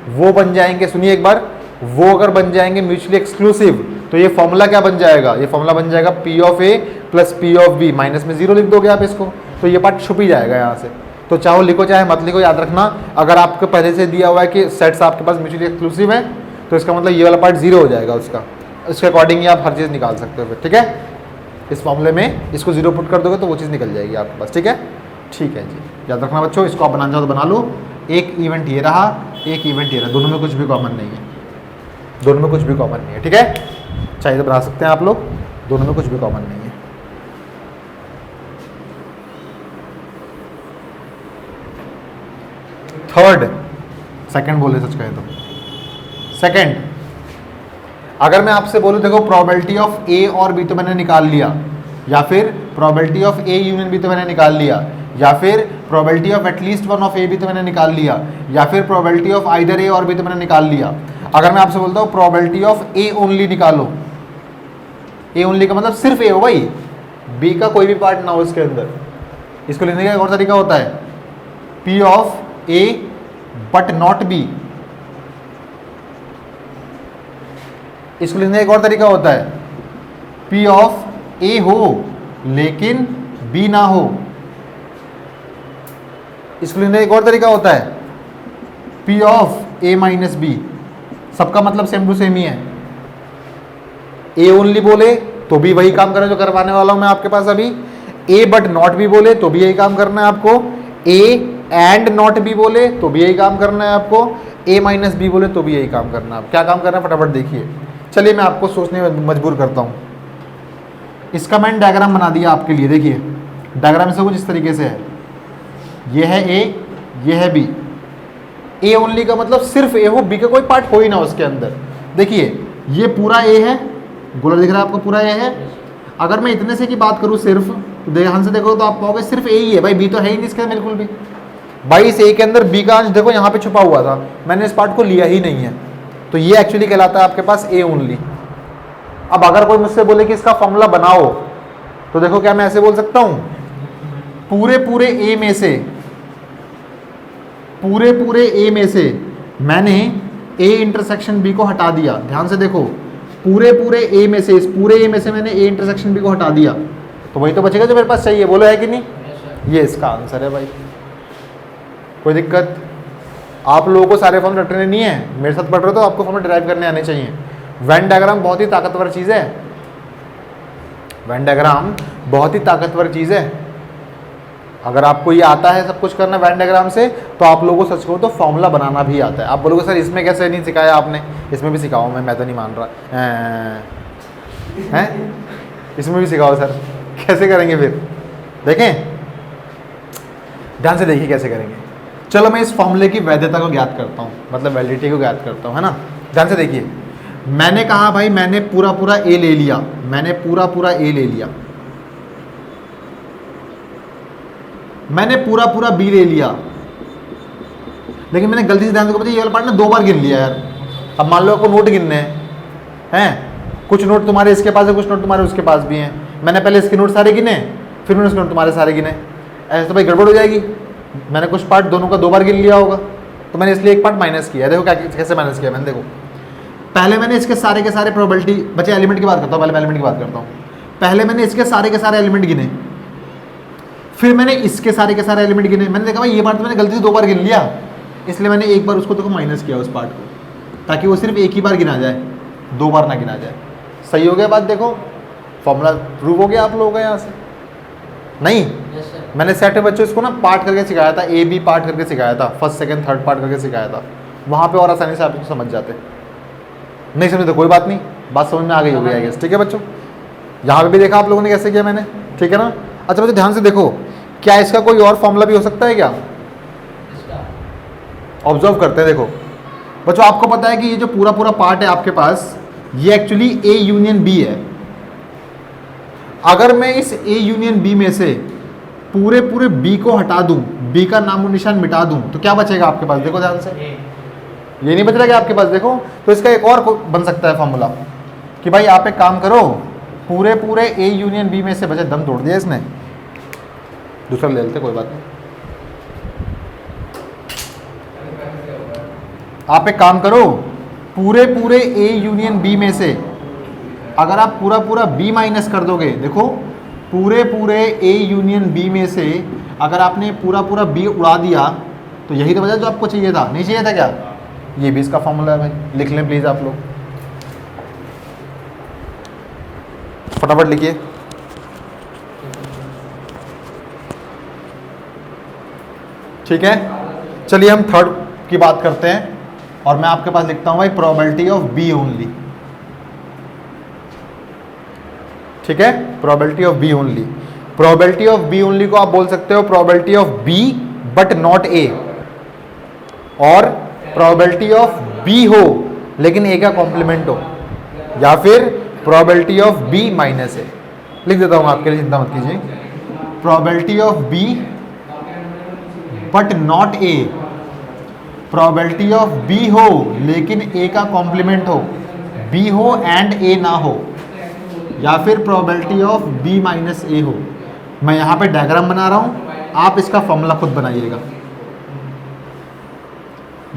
वो बन जाएंगे, सुनिए एक बार, वो अगर बन जाएंगे म्यूचुअली एक्सक्लूसिव, तो ये फॉर्मूला क्या बन जाएगा? ये फॉर्मूला बन जाएगा P of A plus P of B, minus में 0 लिख दोगे आप इसको, तो ये पार्ट छुप ही जाएगा यहाँ से। तो चाहो लिखो चाहे मत लिखो, याद रखना, अगर आपको पहले से दिया हुआ है कि सेट्स आपके पास म्यूचुअली एक्सक्लूसिव है, तो इसका मतलब ये वाला पार्ट 0 हो जाएगा उसका। इसके अकॉर्डिंग ही आप हर चीज़ निकाल सकते हो फिर, ठीक है। इस फॉर्मूले में इसको 0 पुट कर दोगे तो वो चीज़ निकल जाएगी आपके पास, ठीक है। ठीक है जी, याद रखना बच्चों, इसको आप बनाना चाहो तो बना लो। एक इवेंट ये रहा, एक इवेंट ये रहा, दोनों में कुछ भी कॉमन नहीं है, दोनों में कुछ भी कॉमन नहीं है, ठीक है। चाहिए तो बना सकते हैं आप लोग, दोनों में कुछ भी कॉमन नहीं है। थर्ड, सेकंड बोले सच कहे तो, सेकंड, अगर मैं आपसे बोलूं देखो प्रोबेबिलिटी ऑफ ए और बी तो मैंने निकाल लिया, या फिर probability of A union B तो मैंने निकाल लिया, या फिर probability of at least one of A B तो मैंने निकाल लिया, या फिर प्रोबेबिलिटी ऑफ आइदर ए और बी तो मैंने निकाल लिया। अगर मैं आपसे बोलता हूँ प्रोबेबिलिटी ऑफ ए ओनली निकालो, ए ओनली का मतलब सिर्फ ए हो भाई, बी का कोई भी पार्ट ना हो इसके अंदर। इसको लिखने का एक और तरीका होता है, P of A but not be. इसको लिखने का एक और तरीका होता है, पी ऑफ ए हो लेकिन बी ना हो। इसको लिखने का एक और तरीका होता है, P of A minus B. सबका मतलब सेम टू सेम ही है। ए ओनली बोले तो भी वही काम करना जो करवाने वाला हूं मैं आपके पास अभी, ए बट नॉट बी बोले तो भी यही काम करना है आपको, ए एंड नॉट बी बोले तो भी यही काम करना है आपको, ए माइनस बी बोले तो भी यही काम करना है। क्या काम करना है फटाफट देखिए। चलिए मैं आपको सोचने में मजबूर करता हूं। इसका मैंने डायग्राम बना दिया आपके लिए, देखिए डायग्राम से कुछ इस तरीके से है, ये है ए, ये है बी। ए ओनली का मतलब सिर्फ ए हो, बी का कोई पार्ट हो ही ना उसके अंदर। देखिए ये पूरा ए है, गोला दिख रहा है आपको, पूरा ए है। अगर मैं इतने से की बात करूं सिर्फ, तो ध्यान से देखो तो आप पाओगे सिर्फ ए ही है भाई, बी तो है ही नहीं इसके अंदर बिल्कुल भी। भाई इस ए के अंदर बी का अंश देखो यहाँ पे छुपा हुआ था, मैंने इस पार्ट को लिया ही नहीं है, तो ये एक्चुअली कहलाता है आपके पास ए ओनली। अब अगर कोई मुझसे बोले कि इसका फॉर्मूला बनाओ, तो देखो क्या मैं ऐसे बोल सकता हूं, पूरे पूरे ए में से, पूरे पूरे ए में से मैंने ए इंटरसेक्शन बी को हटा दिया। ध्यान से देखो, पूरे पूरे ए में से, इस पूरे ए में से मैंने ए इंटरसेक्शन बी को हटा दिया, तो वही तो बचेगा जो मेरे पास चाहिए, बोलो है कि नहीं। ये इसका आंसर है भाई। कोई दिक्कत? आप लोगों को सारे फॉर्म रटने नहीं है, मेरे साथ पढ़ रहे हो तो आपको फॉर्म डिराइव करने आने चाहिए। वेन डायग्राम बहुत ही ताकतवर चीज़ है, वेन डायग्राम बहुत ही ताकतवर चीज़ है। अगर आपको ये आता है सब कुछ करना वेन डायग्राम से, तो आप लोगों को सच कहूँ तो फॉर्मूला बनाना भी आता है। आप बोलोगे सर इसमें कैसे नहीं सिखाया आपने, इसमें भी सिखाओ, मैं तो नहीं मान रहा हैं, इसमें भी सिखाओ सर, कैसे करेंगे फिर, देखें ध्यान से देखिए कैसे करेंगे। चलो मैं इस फॉर्मूले की वैधता को ज्ञात करता हूँ, मतलब वैलिडिटी को ज्ञात करता हूँ, है ना। ध्यान से देखिए, मैंने कहा भाई मैंने पूरा पूरा ए ले लिया, मैंने पूरा पूरा ए ले लिया, मैंने पूरा पूरा बी ले लिया, लेकिन मैंने गलती से ध्यान से ये वाला पार्ट ना 2 बार गिन लिया यार। अब मान लो आपको नोट गिनने हैं, कुछ नोट तुम्हारे इसके पास है, कुछ नोट तुम्हारे उसके पास भी हैं। मैंने पहले इसके नोट सारे गिने, फिर मैंने उसके नोट तुम्हारे सारे गिने, ऐसे तो भाई गड़बड़ हो जाएगी। मैंने कुछ पार्ट दोनों का 2 बार गिन लिया होगा, तो मैंने इसलिए एक पार्ट माइनस किया। देखो क्या कैसे माइनस किया मैंने, देखो पहले मैंने इसके सारे के सारे प्रोबेबिलिटी, बच्चे एलिमेंट की बात करता हूँ, पहले मैं एलिमेंट की बात करता हूँ। पहले मैंने इसके सारे के सारे एलिमेंट गिने, फिर मैंने इसके सारे के सारे एलिमेंट गिने। मैंने देखा भाई ये पार्ट तो मैंने गलती से 2 बार गिन लिया, इसलिए मैंने एक बार उसको देखो माइनस किया उस पार्ट को, ताकि वो सिर्फ एक ही बार गिना जाए, 2 बार ना गिना जाए। सही हो गया बात, देखो फॉर्मूला प्रूव हो गया आप लोगों का यहाँ से। नहीं मैंने सेट बच्चों इसको ना पार्ट करके सिखाया था, ए बी पार्ट करके सिखाया था, फर्स्ट सेकंड थर्ड पार्ट करके सिखाया था, वहाँ पे और आसानी से आप इसको समझ जाते। नहीं समझे तो कोई बात नहीं, बात समझ में आ गई होगी आई गेस। ठीक है बच्चों, यहाँ पे भी देखा आप लोगों ने कैसे किया मैंने, ठीक है ना। अच्छा बच्चों ध्यान से देखो, क्या इसका कोई और फॉर्मूला भी हो सकता है क्या, ऑब्जर्व करते हैं। देखो बच्चों आपको पता है कि ये जो पूरा पूरा पार्ट है आपके पास, ये एक्चुअली ए यूनियन बी है। अगर मैं इस ए यूनियन बी में से पूरे पूरे बी को हटा दूं, बी का नामो निशान मिटा दूं, तो क्या बचेगा आपके पास, देखो ध्यान से, ये नहीं बच रहा आपके पास। देखो तो इसका एक और बन सकता है फॉर्मूला कि भाई आप एक काम करो, पूरे पूरे ए यूनियन बी में से बचे, दम तोड़ दिया इसने, दूसरा ले लेते कोई बात नहीं। आप एक काम करो, पूरे पूरे ए यूनियन बी में से अगर आप पूरा पूरा बी माइनस कर दोगे, देखो पूरे पूरे ए यूनियन बी में से अगर आपने पूरा पूरा बी उड़ा दिया, तो यही तो वजह जो आपको चाहिए था, नहीं चाहिए था क्या। ये भी इसका फॉर्मूला है भाई, लिख लें प्लीज़ आप लोग, फटाफट लिखिए। ठीक है, चलिए हम थर्ड की बात करते हैं, और मैं आपके पास लिखता हूं भाई प्रोबेबिलिटी ऑफ बी ओनली। ठीक है, probability of B only. Probability of B only को आप बोल सकते हो probability of B but not A, और प्रोबेबिलिटी ऑफ बी हो लेकिन ए का कॉम्प्लीमेंट हो, या फिर probability of B minus A. लिख देता हूं आपके लिए, चिंता मत कीजिए। Probability of B but not A, probability of B हो लेकिन ए का कॉम्प्लीमेंट हो, बी हो एंड ए ना हो, या फिर प्रोबेबिलिटी ऑफ बी माइनस ए हो। मैं यहाँ पे डायग्राम बना रहा हूँ, आप इसका फॉर्मूला खुद बनाइएगा।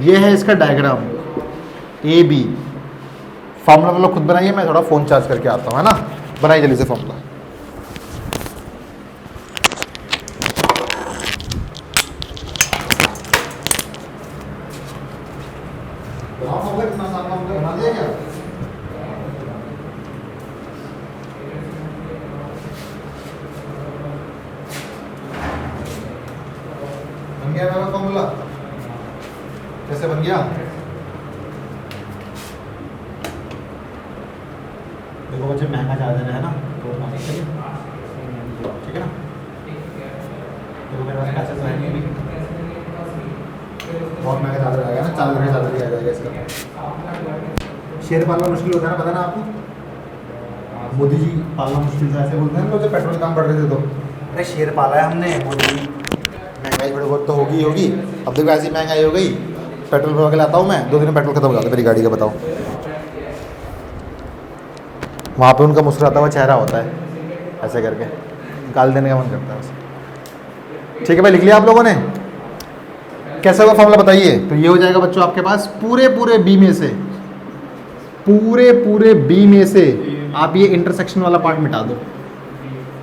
ये है इसका डायग्राम ए बी, फॉर्मूला वाला खुद बनाइए, मैं थोड़ा फ़ोन चार्ज करके आता हूँ, है ना। बनाइए जल्दी से फॉर्मूला। बना दिया क्या? बन गया मेरा फॉर्मूला, कैसे बन गया देखो बच्चे, महंगा चार्जर है ना, तो ठीक है ना। देखो मेरे पास पैसे तो है नहीं, बहुत महंगा चार्जर आएगा ना, 4 घंटे चार्जर आ जाएगा इसका। शेर पालना मुश्किल होता है ना, पता ना आपको। मोदी जी पालना मुश्किल था ऐसे बोलते हैं लोग, जब पेट्रोल दाम बढ़ रहे थे तो, अरे शेर पाला है हमने, मोदी जी महंगाई थोड़ी बहुत तो होगी होगी। अब देखो ऐसी महंगाई हो गई, पेट्रोल भरवा के लाता हूँ मैं, 2 दिन में पेट्रोल खत्म हो जाता है मेरी गाड़ी का, बताओ। वहाँ पे उनका मुस्कुराता हुआ चेहरा होता है, ऐसे करके गाल देने का मन करता है बस। ठीक है भाई, लिख लिया आप लोगों ने, कैसा होगा फॉर्मूला बताइए। तो ये हो जाएगा बच्चों आपके पास, पूरे पूरे बी में से, पूरे पूरे बी में से आप ये इंटरसेक्शन वाला पार्ट मिटा दो,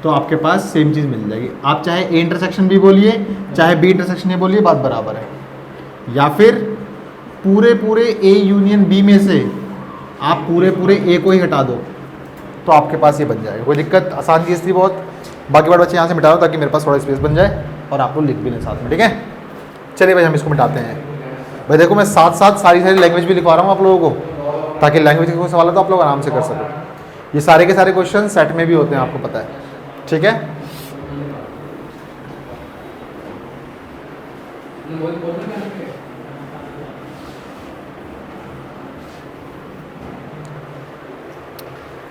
तो आपके पास सेम चीज़ मिल जाएगी। आप चाहे ए इंटरसेक्शन भी बोलिए, चाहे बी इंटरसेक्शन भी बोलिए, बात बराबर है। या फिर पूरे पूरे ए यूनियन बी में से आप पूरे पूरे ए को ही हटा दो, तो आपके पास ये बन जाएगा। कोई दिक्कत, आसान चीज़ थी बहुत। बाकी वर्ड बच्चे यहाँ से मिटा दो ताकि मेरे पास थोड़ा स्पेस बन जाए और आप लोग लिख भी लें साथ में, ठीक है। चलिए भाई हम इसको मिटाते हैं। भाई देखो मैं साथ साथ सारी लैंग्वेज भी लिखवा रहा हूँ आप लोगों को, ताकि लैंग्वेज का कोई सवाल है तो आप लोग आराम से कर सको। ये सारे के सारे क्वेश्चन सेट में भी होते हैं, आपको पता है, ठीक है।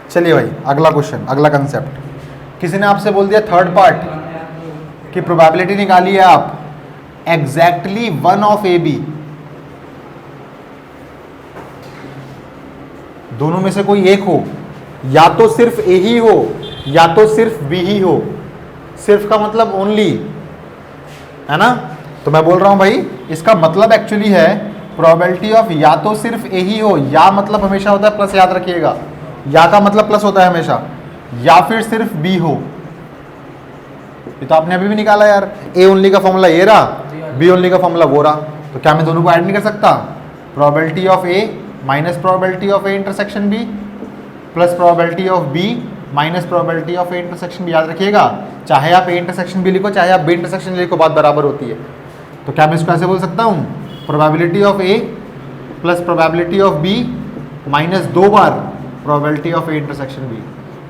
चलिए भाई अगला क्वेश्चन, अगला कंसेप्ट। किसी ने आपसे बोल दिया थर्ड पार्ट की प्रोबेबिलिटी निकाली है आप एग्जैक्टली 1 ऑफ ए बी, दोनों में से कोई एक हो, या तो सिर्फ ए ही हो या तो सिर्फ बी ही हो। सिर्फ का मतलब ओनली है ना, तो मैं बोल रहा हूं भाई इसका मतलब एक्चुअली है प्रोबेबिलिटी ऑफ या तो सिर्फ ए ही हो, या मतलब हमेशा होता है प्लस, याद रखिएगा, या का मतलब प्लस होता है हमेशा, या फिर सिर्फ बी हो। ये तो आपने अभी भी निकाला यार, ए ओनली का फॉर्मूला ये रहा, बी ओनली का फॉर्मूला वो रहा, तो क्या मैं दोनों को ऐड नहीं कर सकता? Probability of A minus probability of A intersection B plus probability of B minus probability of A intersection B. याद रखिएगा, चाहे आप ए इंटरसेक्शन बी लिखो चाहे आप बी इंटरसेक्शन लिखो, बात बराबर होती है। तो क्या मैं इसको ऐसे बोल सकता हूँ, probability of A plus probability of B minus 2 बार probability of A intersection B.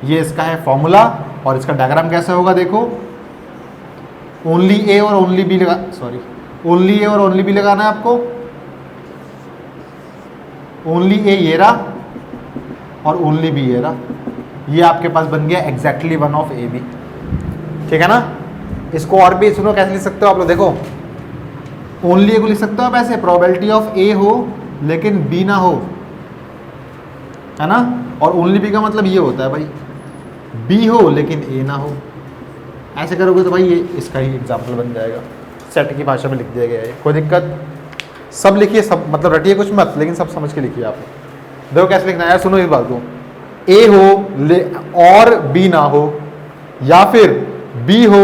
ये इसका है फॉर्मूला। और इसका डायग्राम कैसे होगा देखो, ओनली ए और ओनली बी लगा, सॉरी ओनली ए और ओनली बी लगाना है आपको। ओनली ए ये रहा और ओनली बी ये रहा, ये आपके पास बन गया एग्जैक्टली 1 ऑफ ए बी, ठीक है ना। इसको और भी सुनो कैसे लिख सकते हो आप लोग, देखो ओनली ए को लिख सकते हो आप ऐसे, प्रोबेबिलिटी ऑफ ए हो लेकिन बी ना हो, है ना। और ओनली बी का मतलब ये होता है भाई बी हो लेकिन ए ना हो। ऐसे करोगे तो भाई ये इसका ही एग्जाम्पल बन जाएगा, सेट की भाषा में लिख दिया गया है। कोई दिक्कत, सब लिखिए, सब मतलब रटिए कुछ मत, लेकिन सब समझ के लिखिए आप। देखो कैसे लिखना है यार, सुनो इस बात को, ए हो और बी ना हो, या फिर बी हो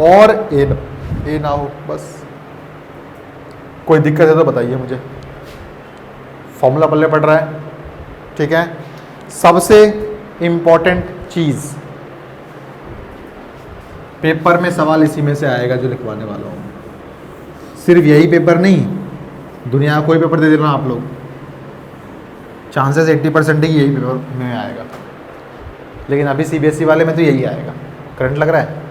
और ए ना हो, बस। कोई दिक्कत है तो बताइए मुझे। फॉर्मूला पल्ले पड़ रहा है, ठीक है। सबसे इंपॉर्टेंट चीज, पेपर में सवाल इसी में से आएगा जो लिखवाने वाला हूं। सिर्फ यही पेपर नहीं, दुनिया का कोई पेपर दे देना आप लोग, चांसेस 80% ही यही पेपर में आएगा। लेकिन अभी सीबीएसई वाले में तो यही आएगा। करंट लग रहा है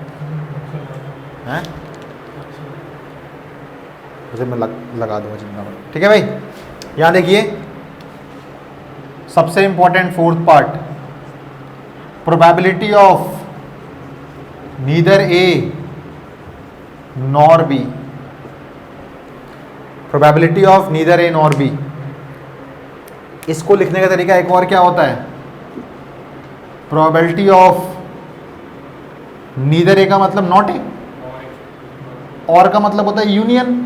हैं? उसे मैं लगा दूंगा चिंता में, ठीक है भाई। यहाँ देखिए सबसे important fourth part, probability of neither A nor be. Probability of neither A nor be, इसको लिखने का तरीका एक और क्या होता है, प्रोबेबिलिटी ऑफ नीदर ए का मतलब नॉट ए, और का मतलब होता है यूनियन,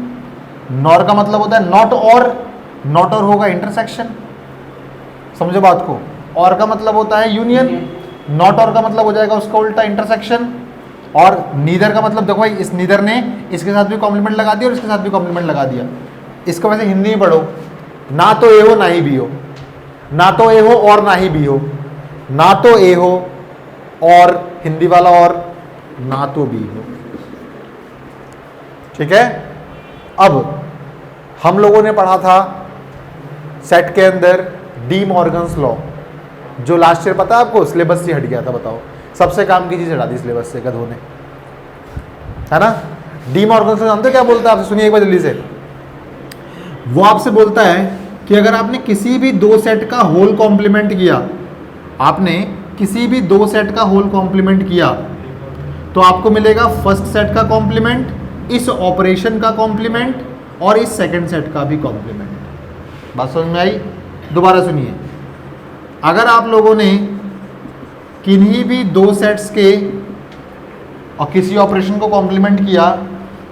नॉर का मतलब होता है नॉट और, नॉट और होगा इंटरसेक्शन, समझो बात को। और का मतलब होता है यूनियन, नॉट और का मतलब हो जाएगा उसका उल्टा इंटरसेक्शन। और नीदर का मतलब देखो भाई, इस नीदर ने इसके साथ भी कॉम्प्लीमेंट लगा दिया और इसके साथ भी कॉम्प्लीमेंट लगा दिया। इसको वैसे हिंदी में पढ़ो, ना तो ए हो ना ही बी हो, ना तो ए हो और ना ही बी हो, ना तो ए हो और हिंदी वाला और ना तो बी हो, ठीक है। अब हम लोगों ने पढ़ा था सेट के अंदर डी मॉर्गन्स लॉ, जो लास्ट ईयर पता है आपको सिलेबस से हट गया था। बताओ, सबसे काम की चीज हटा दी सिलेबस से गधों ने, है ना। डी मॉर्गन्स लॉ जानते हो क्या बोलता है आपसे, सुनिए एक बार जल्दी से। वो आपसे बोलता है कि अगर आपने किसी भी दो सेट का होल कॉम्प्लीमेंट किया, आपने किसी भी दो सेट का होल कॉम्प्लीमेंट किया, तो आपको मिलेगा फर्स्ट सेट का कॉम्प्लीमेंट, इस ऑपरेशन का कॉम्प्लीमेंट और इस सेकंड सेट का भी कॉम्प्लीमेंट। बात समझ में आई? दोबारा सुनिए, अगर आप लोगों ने किन्हीं भी दो सेट्स के और किसी ऑपरेशन को कॉम्प्लीमेंट किया,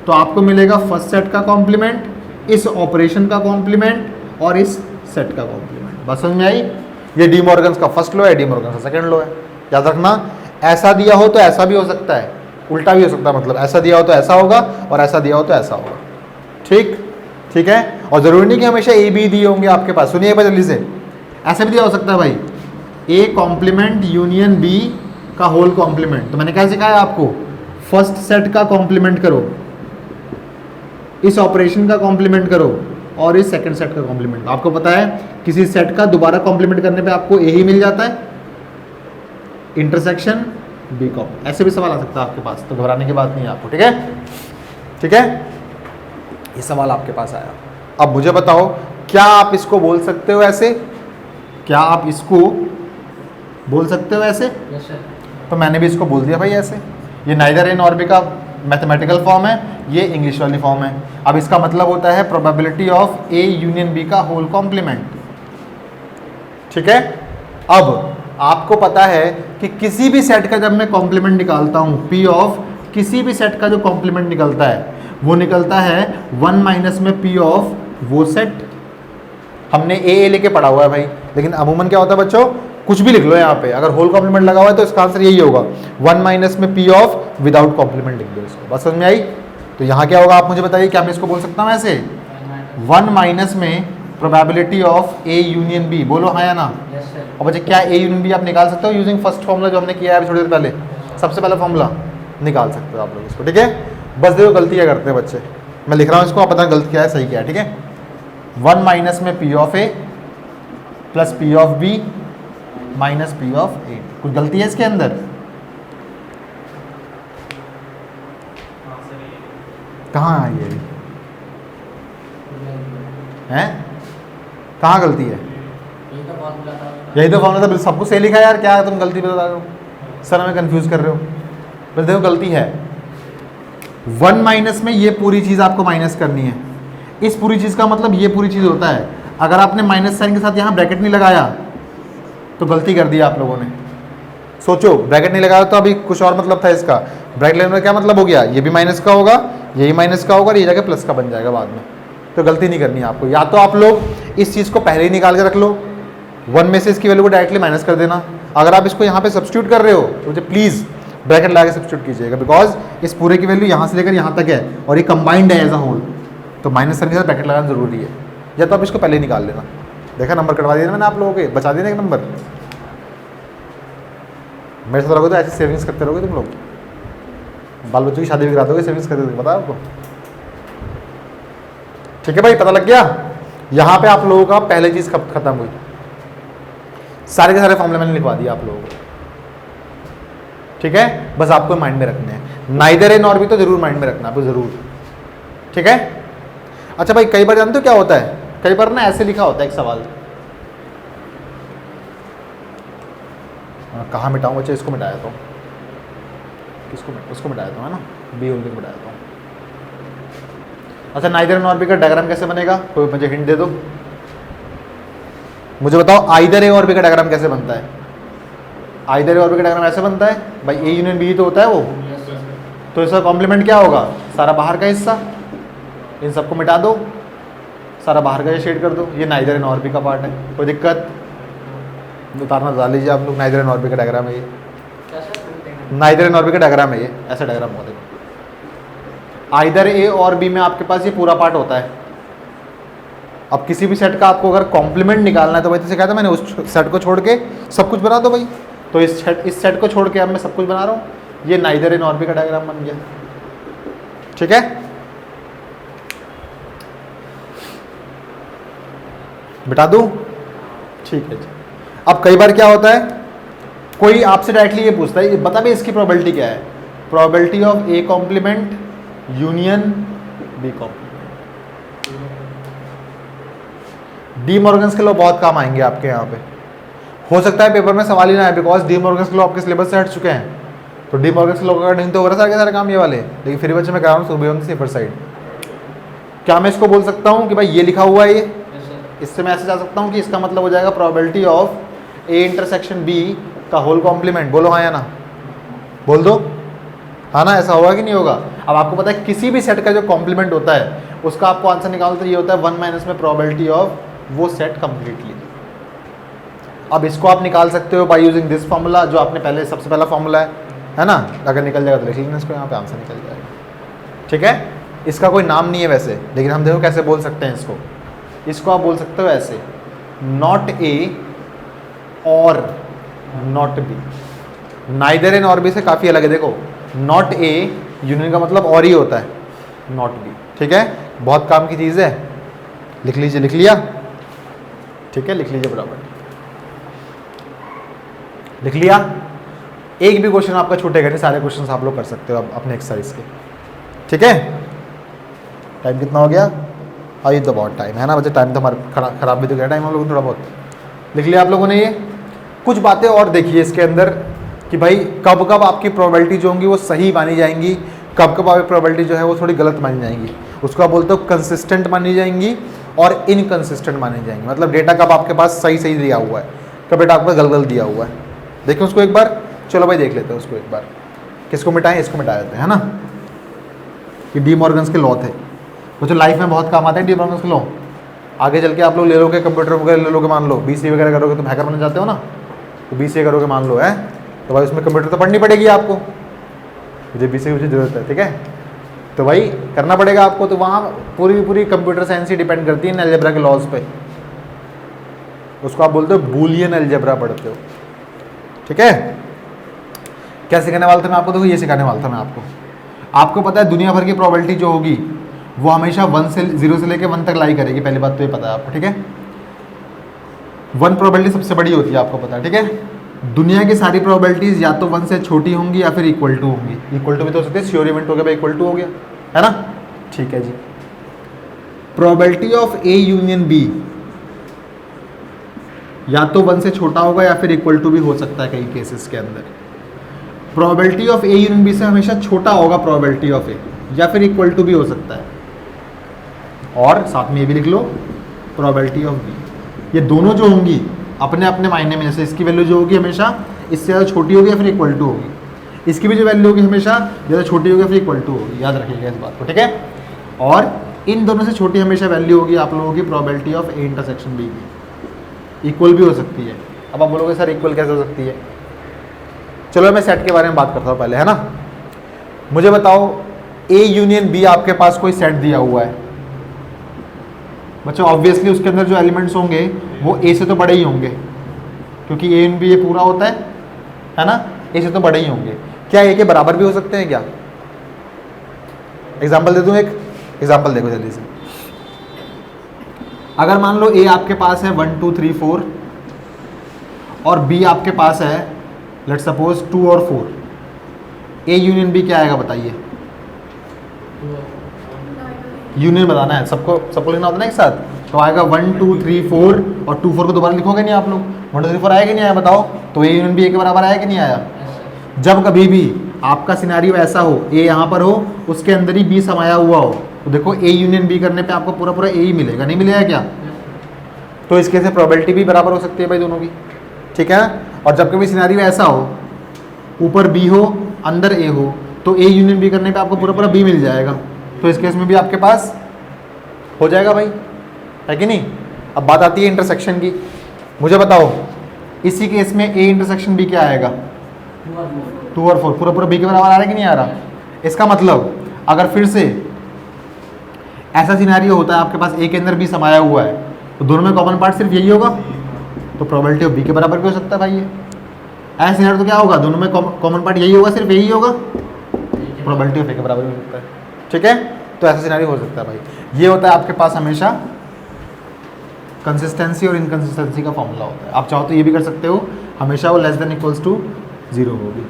तो आपको मिलेगा फर्स्ट सेट का कॉम्प्लीमेंट, इस ऑपरेशन का कॉम्प्लीमेंट और इस सेट का कॉम्प्लीमेंट। बात समझ में आई? ये डी मॉर्गन्स का फर्स्ट लॉ है, डी मॉर्गन्स का सेकंड लॉ है। याद रखना, ऐसा दिया हो तो ऐसा भी हो सकता है, उल्टा भी हो सकता है, मतलब ऐसा दिया हो तो ऐसा होगा और ऐसा दिया हो तो ऐसा होगा, ठीक ठीक है। और जरूरी नहीं कि हमेशा ए बी दिए होंगे आपके पास। सुनिए एक बार जल्दी से, ऐसे भी दिया हो सकता है भाई, ए कॉम्प्लीमेंट यूनियन बी का होल कॉम्प्लीमेंट। तो मैंने क्या सिखाया आपको, फर्स्ट सेट का कॉम्प्लीमेंट करो, इस ऑपरेशन का कॉम्प्लीमेंट करो और इस सेकंड सेट का कॉम्प्लीमेंट। आपको पता है किसी सेट का दोबारा कॉम्प्लीमेंट करने पे आपको ए ही मिल जाता है, इंटरसेक्शन बी कॉम। ऐसे भी सवाल आ सकता है आपके पास, तो घबराने की बात नहीं है आपको, ठीक है। ठीक है, ये सवाल आपके पास आया। अब मुझे बताओ, क्या आप इसको बोल सकते हो ऐसे, क्या आप इसको बोल सकते हो ऐसे? Yes sir. तो मैंने भी इसको बोल दिया भाई ऐसे। ये नाइदर ए नॉर बी का मैथमेटिकल फॉर्म है, ये इंग्लिश वाली फॉर्म है। अब इसका मतलब होता है probability of A union B का होल कॉम्प्लीमेंट, ठीक है। अब आपको पता है कि किसी भी सेट का जब मैं कॉम्प्लीमेंट निकालता हूँ, पी ऑफ किसी भी सेट का जो कॉम्प्लीमेंट निकलता है वो निकलता है 1 माइनस में पी ऑफ वो सेट। हमने ए लेके पढ़ा हुआ है भाई, लेकिन अमूमन क्या होता है बच्चों, कुछ भी लिख लो यहाँ पे, अगर होल कॉम्प्लीमेंट लगा हुआ है तो इसका आंसर यही होगा 1 माइनस में पी ऑफ विदाउट कॉम्प्लीमेंट लिख दो इसको। बस समझ में आई? तो यहाँ क्या होगा आप मुझे बताइए, क्या मैं इसको बोल सकता हूँ ऐसे, 1 माइनस में probability of A union B, बोलो हाँ या ना। Yes sir. और बच्चे क्या ए यूनियन बी आप निकाल सकते हो यूजिंग फर्स्ट फॉर्मूला जो हमने किया है थोड़ी देर पहले, सबसे पहला फॉर्मूला निकाल सकते हो आप लोग इसको, ठीक है। बस देखो गलतियाँ करते हैं बच्चे, मैं लिख रहा हूँ इसको, आप पता गलत क्या है सही क्या है, ठीक है। 1 माइनस में P of A plus P of B minus P of A, कुछ गलती है इसके अंदर? कहाँ है ये हैं, कहाँ गलती है? यही तो फॉर्मूला था। यही तो फॉर्मूला था, सब कुछ सही लिखा है यार, क्या तुम गलती बता रहे हो सर, हमें कंफ्यूज कर रहे हो। बस देखो गलती है, 1 माइनस में ये पूरी चीज़ आपको माइनस करनी है, इस पूरी चीज़ का मतलब ये पूरी चीज़ होता है। अगर आपने माइनस साइन के साथ यहाँ ब्रैकेट नहीं लगाया तो गलती कर दी आप लोगों ने। सोचो, ब्रैकेट नहीं लगाया तो अभी कुछ और मतलब था इसका, ब्रैकेट लगाने का क्या मतलब हो गया, ये भी माइनस का होगा, यही माइनस का होगा और ये जाके प्लस का बन जाएगा बाद में। तो गलती नहीं करनी है आपको, या तो आप लोग इस चीज़ को पहले ही निकाल के रख लो, 1 में से इसकी वैल्यू को डायरेक्टली माइनस कर देना। अगर आप इसको यहाँ पे सब्स्टिट्यूट कर रहे हो तो मुझे प्लीज़ ब्रैकेट लगा के सब्स्टिट्यूट कीजिएगा, बिकॉज इस पूरे की वैल्यू यहाँ से लेकर यहाँ तक है और ये कंबाइंड है एज अ होल, तो माइनस करने के साथ ब्रैकेट लगाना जरूरी है। या तो आप इसको पहले ही निकाल लेना। देखा, नंबर कटवा दिया मैंने आप लोगों के, बचा देना एक नंबर। मेरे साथ रहोगे तो ऐसी सेविंग्स करते रहोगे तुम लोग, बाल बच्चों की शादी भी करा दोगे सेविंग्स करते थे, पता है आपको? ठीक है भाई, पता लग गया। यहाँ पे आप लोगों का पहले चीज़ कब खत्म हुई, सारे के सारे फॉर्मूले मैंने लिखवा दिया आप लोगों को, ठीक है। बस आपको माइंड में रखने हैं, नाइदर ए नॉर बी तो जरूर माइंड में रखना आपको जरूर, ठीक है। अच्छा भाई, कई बार जानते हो क्या होता है, कई बार ना ऐसे लिखा होता है एक सवाल, कहाँ मिटाऊँ बच्चे, इसको मिटाया तो किसको, उसको मिटाया तो है ना, बी उनको मिटाया तो। अच्छा, नाइदर नॉर बी का डायग्राम कैसे बनेगा, कोई मुझे हिंट दे दो, मुझे बताओ आइदर ए और बी का डायग्राम कैसे बनता है। आइदर ए और बी का डायग्राम ऐसे बनता है भाई, ए यूनियन बी तो होता है वो, तो इसका कॉम्प्लीमेंट क्या होगा, सारा बाहर का हिस्सा, इन सबको मिटा दो, सारा बाहर का शेड कर दो, ये नाइदर ए नॉर बी का पार्ट है, कोई दिक्कत उतारना डाल लीजिए आप लोग। नाइदर ए नॉर बी का डायग्राम है ये, नाइदर ए नॉर बी का डायग्राम है ये, ऐसा डायग्राम होता है। आइदर ए और बी में आपके पास ये पूरा पार्ट होता है। अब किसी भी सेट का आपको अगर कॉम्प्लीमेंट निकालना है तो भाई, जैसे कहा था मैंने, उस सेट को छोड़ के सब कुछ बना दो भाई। तो इस सेट को छोड़ के अब मैं सब कुछ बना रहा हूँ, ये नाइदर ए नॉर बी का डायग्राम बन गया, ठीक है। बिठा दूँ, ठीक है जी। अब कई बार क्या होता है, कोई आपसे डायरेक्टली ये पूछता है, बता भाई इसकी प्रोबेबिलिटी क्या है, probability of A complement union B complement. De Morgan's के लॉ बहुत काम आएंगे आपके यहाँ पे, हो सकता है पेपर में सवाल ही ना आए, बिकॉज डी मॉर्गन्स के लॉ आपके सिलेबस से हट चुके हैं। तो डी मॉर्गन्स के लॉ का नहीं तो हो रहा है सारे काम ये वाले, लेकिन फिर बच्चे मैं कह रहा हूँ सुबह ऑन सेफर साइड। क्या मैं इसको बोल सकता हूँ कि भाई ये लिखा हुआ है ये, इससे मैं ऐसे जा सकता हूँ कि इसका मतलब हो जाएगा probability of A intersection B का होल कॉम्प्लीमेंट, बोलो हाँ या ना, बोल दो हाँ ना, ऐसा होगा कि नहीं होगा। अब आपको पता है किसी भी सेट का जो कॉम्प्लीमेंट होता है उसका आपको आंसर निकालना तो ये होता है 1 माइनस में प्रोबेबिलिटी ऑफ वो सेट कंप्लीटली। अब इसको आप निकाल सकते हो बाय यूजिंग दिस फॉर्मूला, जो आपने पहले सबसे पहला फॉर्मूला है ना, अगर निकल जाएगा तो लिख लेना इसको, यहाँ पे आंसर निकल जाएगा, ठीक है। इसका कोई नाम नहीं है वैसे, लेकिन हम देखो कैसे बोल सकते हैं इसको। इसको आप बोल सकते हो ऐसे, नॉट ए और नॉट बी। नाइदर एन और बी से काफ़ी अलग है। देखो नॉट ए यूनियन का मतलब और ही होता है, नॉट बी। ठीक है, बहुत काम की चीज़ है। लिख लीजिए, लिख लिया? ठीक है, लिख लीजिए बराबर, लिख लिया? एक भी क्वेश्चन आपका छूटेगा नहीं, सारे क्वेश्चन आप लोग कर सकते हो अपने एक्सरसाइज के। ठीक है, टाइम कितना हो गया? अभी तो बहुत टाइम है ना बच्चे, टाइम तो हमारा खराब भी तो गया टाइम हम लोगों ने थोड़ा बहुत। लिख लिया आप लोगों ने? ये कुछ बातें और देखिए इसके अंदर कि भाई कब कब आपकी प्रोबेबिलिटी जो होंगी वो सही मानी जाएंगी, कब कब आपकी प्रोबेबिलिटी जो है वो थोड़ी गलत मानी जाएंगी। उसको आप बोलते हो कंसिस्टेंट मानी जाएंगी और इनकंसिस्टेंट मानी जाएंगी। मतलब डेटा कब आपके पास सही सही दिया हुआ है, कब डेटा आपका गलत दिया हुआ है। देखिए उसको एक बार, चलो भाई देख लेते हैं उसको एक बार। किसको मिटाएं? इसको मिटा देते हैं, है ना? कि डी मॉर्गन्स के लॉ थे वो जो लाइफ में बहुत काम आते हैं, डी मॉर्गन्स के लॉ। आगे चल के आप लोग ले लोगे, कंप्यूटर वगैरह ले लोगे, मान लो बीसीए वगैरह करोगे तो हैकर बनना चाहते हो ना, तो बीसीए करोगे मान लो, है तो भाई उसमें कंप्यूटर तो पढ़नी पड़ेगी आपको, मुझे बीसीए की जरूरत है। ठीक है, तो भाई करना पड़ेगा आपको। तो वहाँ पूरी पूरी कंप्यूटर साइंस ही डिपेंड करती है अलजेब्रा के लॉज पे। उसको आप बोलते हो बूलियन अलजेब्रा पढ़ते हो। ठीक है, क्या सिखाने वाला था मैं आपको? देखो ये सिखाने वाला था मैं आपको। आपको पता है दुनिया भर की प्रोबेबिलिटी जो होगी वो हमेशा 0 से लेकर 1 तक लाई करेगी। पहली बात तो ये पता है आपको। ठीक है, 1 प्रोबेबिलिटी सबसे बड़ी होती है, आपको पता है। ठीक है, दुनिया की सारी प्रोबेबिलिटीज या तो 1 से छोटी होंगी या फिर इक्वल टू होंगी। इक्वल टू भी तो हो सकते हैं, श्योर इवेंट हो गया भाई इक्वल टू हो गया, है ना? ठीक है जी। Probability of A union B या तो 1 से छोटा होगा या फिर इक्वल टू भी हो सकता है कई केसेस के अंदर। Probability of A union B से हमेशा छोटा होगा प्रोबेबिलिटी ऑफ ए, या फिर इक्वल टू भी हो सकता है। और साथ में ये भी लिख लो प्रोबेबिलिटी ऑफ बी। ये दोनों जो होंगी अपने अपने मायने में, जैसे इसकी वैल्यू जो होगी हमेशा इससे ज़्यादा छोटी होगी या फिर इक्वल टू होगी, इसकी भी जो वैल्यू होगी हमेशा ज़्यादा छोटी होगी या फिर इक्वल टू होगी। याद रखिएगा इस बात को। ठीक है, और इन दोनों से छोटी हमेशा वैल्यू होगी आप लोगों की probability of A intersection B की। इक्वल भी हो सकती है। अब आप बोलोगे सर इक्वल कैसे हो सकती है? चलो मैं सेट के बारे में बात करता हूँ पहले, है ना? मुझे बताओ ए यूनियन बी आपके पास कोई सेट दिया हुआ है बच्चों, ऑब्वियसली उसके अंदर जो एलिमेंट्स होंगे वो ए से तो बड़े ही होंगे, क्योंकि ए यूनियन बी ये पूरा होता है ना? ए से तो बड़े ही होंगे। क्या ए के बराबर भी हो सकते हैं क्या? एग्जाम्पल दे दूं एक, एग्जाम्पल देखो जल्दी से। अगर मान लो ए आपके पास है 1 2 3 4 और बी आपके पास है लेट्स सपोज 2 और 4, ए यूनियन बी क्या आएगा बताइए? यूनियन बताना है सबको लिखना होता है ना एक साथ, तो आएगा 1 2 3 4 और 2 4 को दोबारा लिखोगे नहीं आप लोग? 1 2 3 4 आया कि नहीं आया बताओ? तो ए यूनियन बी ए के बराबर आया कि नहीं आया? जब कभी भी आपका सिनेरियो ऐसा हो, ए यहाँ पर हो उसके अंदर ही बी समाया हुआ हो, तो देखो ए यूनियन बी करने पे आपको पूरा पूरा ए ही मिलेगा, नहीं मिलेगा क्या? तो इसके से प्रोबेबिलिटी भी बराबर हो सकती है भाई दोनों की। ठीक है, और जब कभी सिनेरियो ऐसा हो ऊपर बी हो अंदर ए हो, तो ए यूनियन बी करने पे आपको पूरा पूरा बी मिल जाएगा। तो इस केस में भी आपके पास हो जाएगा भाई, है कि नहीं? अब बात आती है इंटरसेक्शन की। मुझे बताओ इसी केस में ए इंटरसेक्शन बी क्या आएगा? 2 और 4 पूरा पूरा बी के बराबर आ रहा है कि नहीं आ रहा? इसका मतलब अगर फिर से ऐसा सिनेरियो होता है आपके पास ए के अंदर बी समाया हुआ है, तो दोनों में कॉमन पार्ट सिर्फ यही होगा, तो प्रोबेबिलिटी ऑफ बी के बराबर भी हो सकता है भाई। ये ऐसा सिनेरियो तो क्या होगा? दोनों में कॉमन पार्ट यही होगा, सिर्फ यही होगा, प्रोबेबिलिटी ऑफ ए के बराबर भी हो सकता है। ठीक है, तो ऐसा सिनेरियो हो सकता है भाई। ये होता है आपके पास हमेशा कंसिस्टेंसी और इनकंसिस्टेंसी का फॉर्मूला होता है। आप चाहो तो ये भी कर सकते हो, हमेशा वो लेस देन इक्वल्स टू 0 होगी,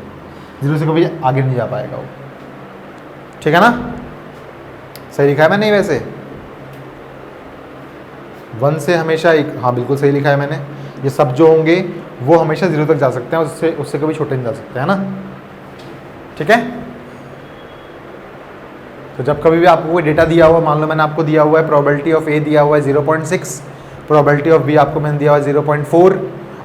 0 से कभी आगे नहीं जा पाएगा वो। ठीक है ना? सही लिखा है मैंने वैसे? 1 से हमेशा हाँ बिल्कुल सही लिखा है मैंने। ये सब जो होंगे वो हमेशा 0 तक जा सकते हैं, उससे कभी छोटे नहीं जा सकते, है ना? ठीक है, तो जब कभी भी आपको कोई डेटा दिया हुआ, मान लो मैंने आपको दिया हुआ है प्रोबेबिलिटी ऑफ ए दिया हुआ है 0.6, प्रोबेबिलिटी ऑफ बी आपको मैंने दिया हुआ है 0.4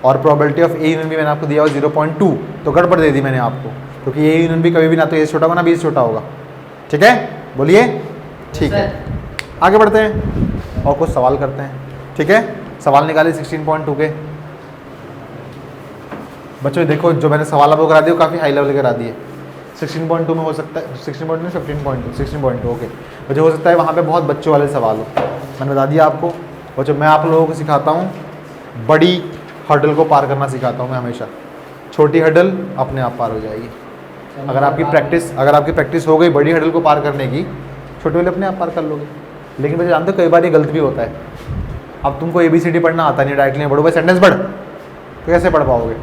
और probability of A union B मैंने आपको दिया हुआ है 0.2, तो गड़बड़ दे दी मैंने आपको, क्योंकि ए यूनियन बी कभी भी ना तो ए छोटा होगा ना बी छोटा होगा। ठीक है, बोलिए। ठीक है, आगे बढ़ते हैं और कुछ सवाल करते हैं। ठीक है, सवाल निकाले 16.2 के। बच्चों देखो जो मैंने सवाल आपको करा दिए काफ़ी हाई लेवल के करा दिए। 16.2 में हो सकता है 16.2 15.2 16.2 ओके। बच्चों हो सकता है वहाँ पे बहुत बच्चों वाले सवाल हो, मैंने बता दिया आपको। बच्चों मैं आप लोगों को सिखाता हूँ बड़ी हर्डल को पार करना सिखाता हूँ मैं हमेशा। छोटी हडल अपने आप पार हो जाएगी। अगर आपकी प्रैक्टिस हो गई बड़ी हडल को पार करने की, छोटी वाली अपने आप पार कर लोगे। लेकिन मुझे जानते हो कई बार ये गलत भी होता है। अब तुमको ABCD पढ़ना आता नहीं, डायरेक्टली पढ़ो भाई सेंटेंस पढ़, तो कैसे पढ़ पाओगे,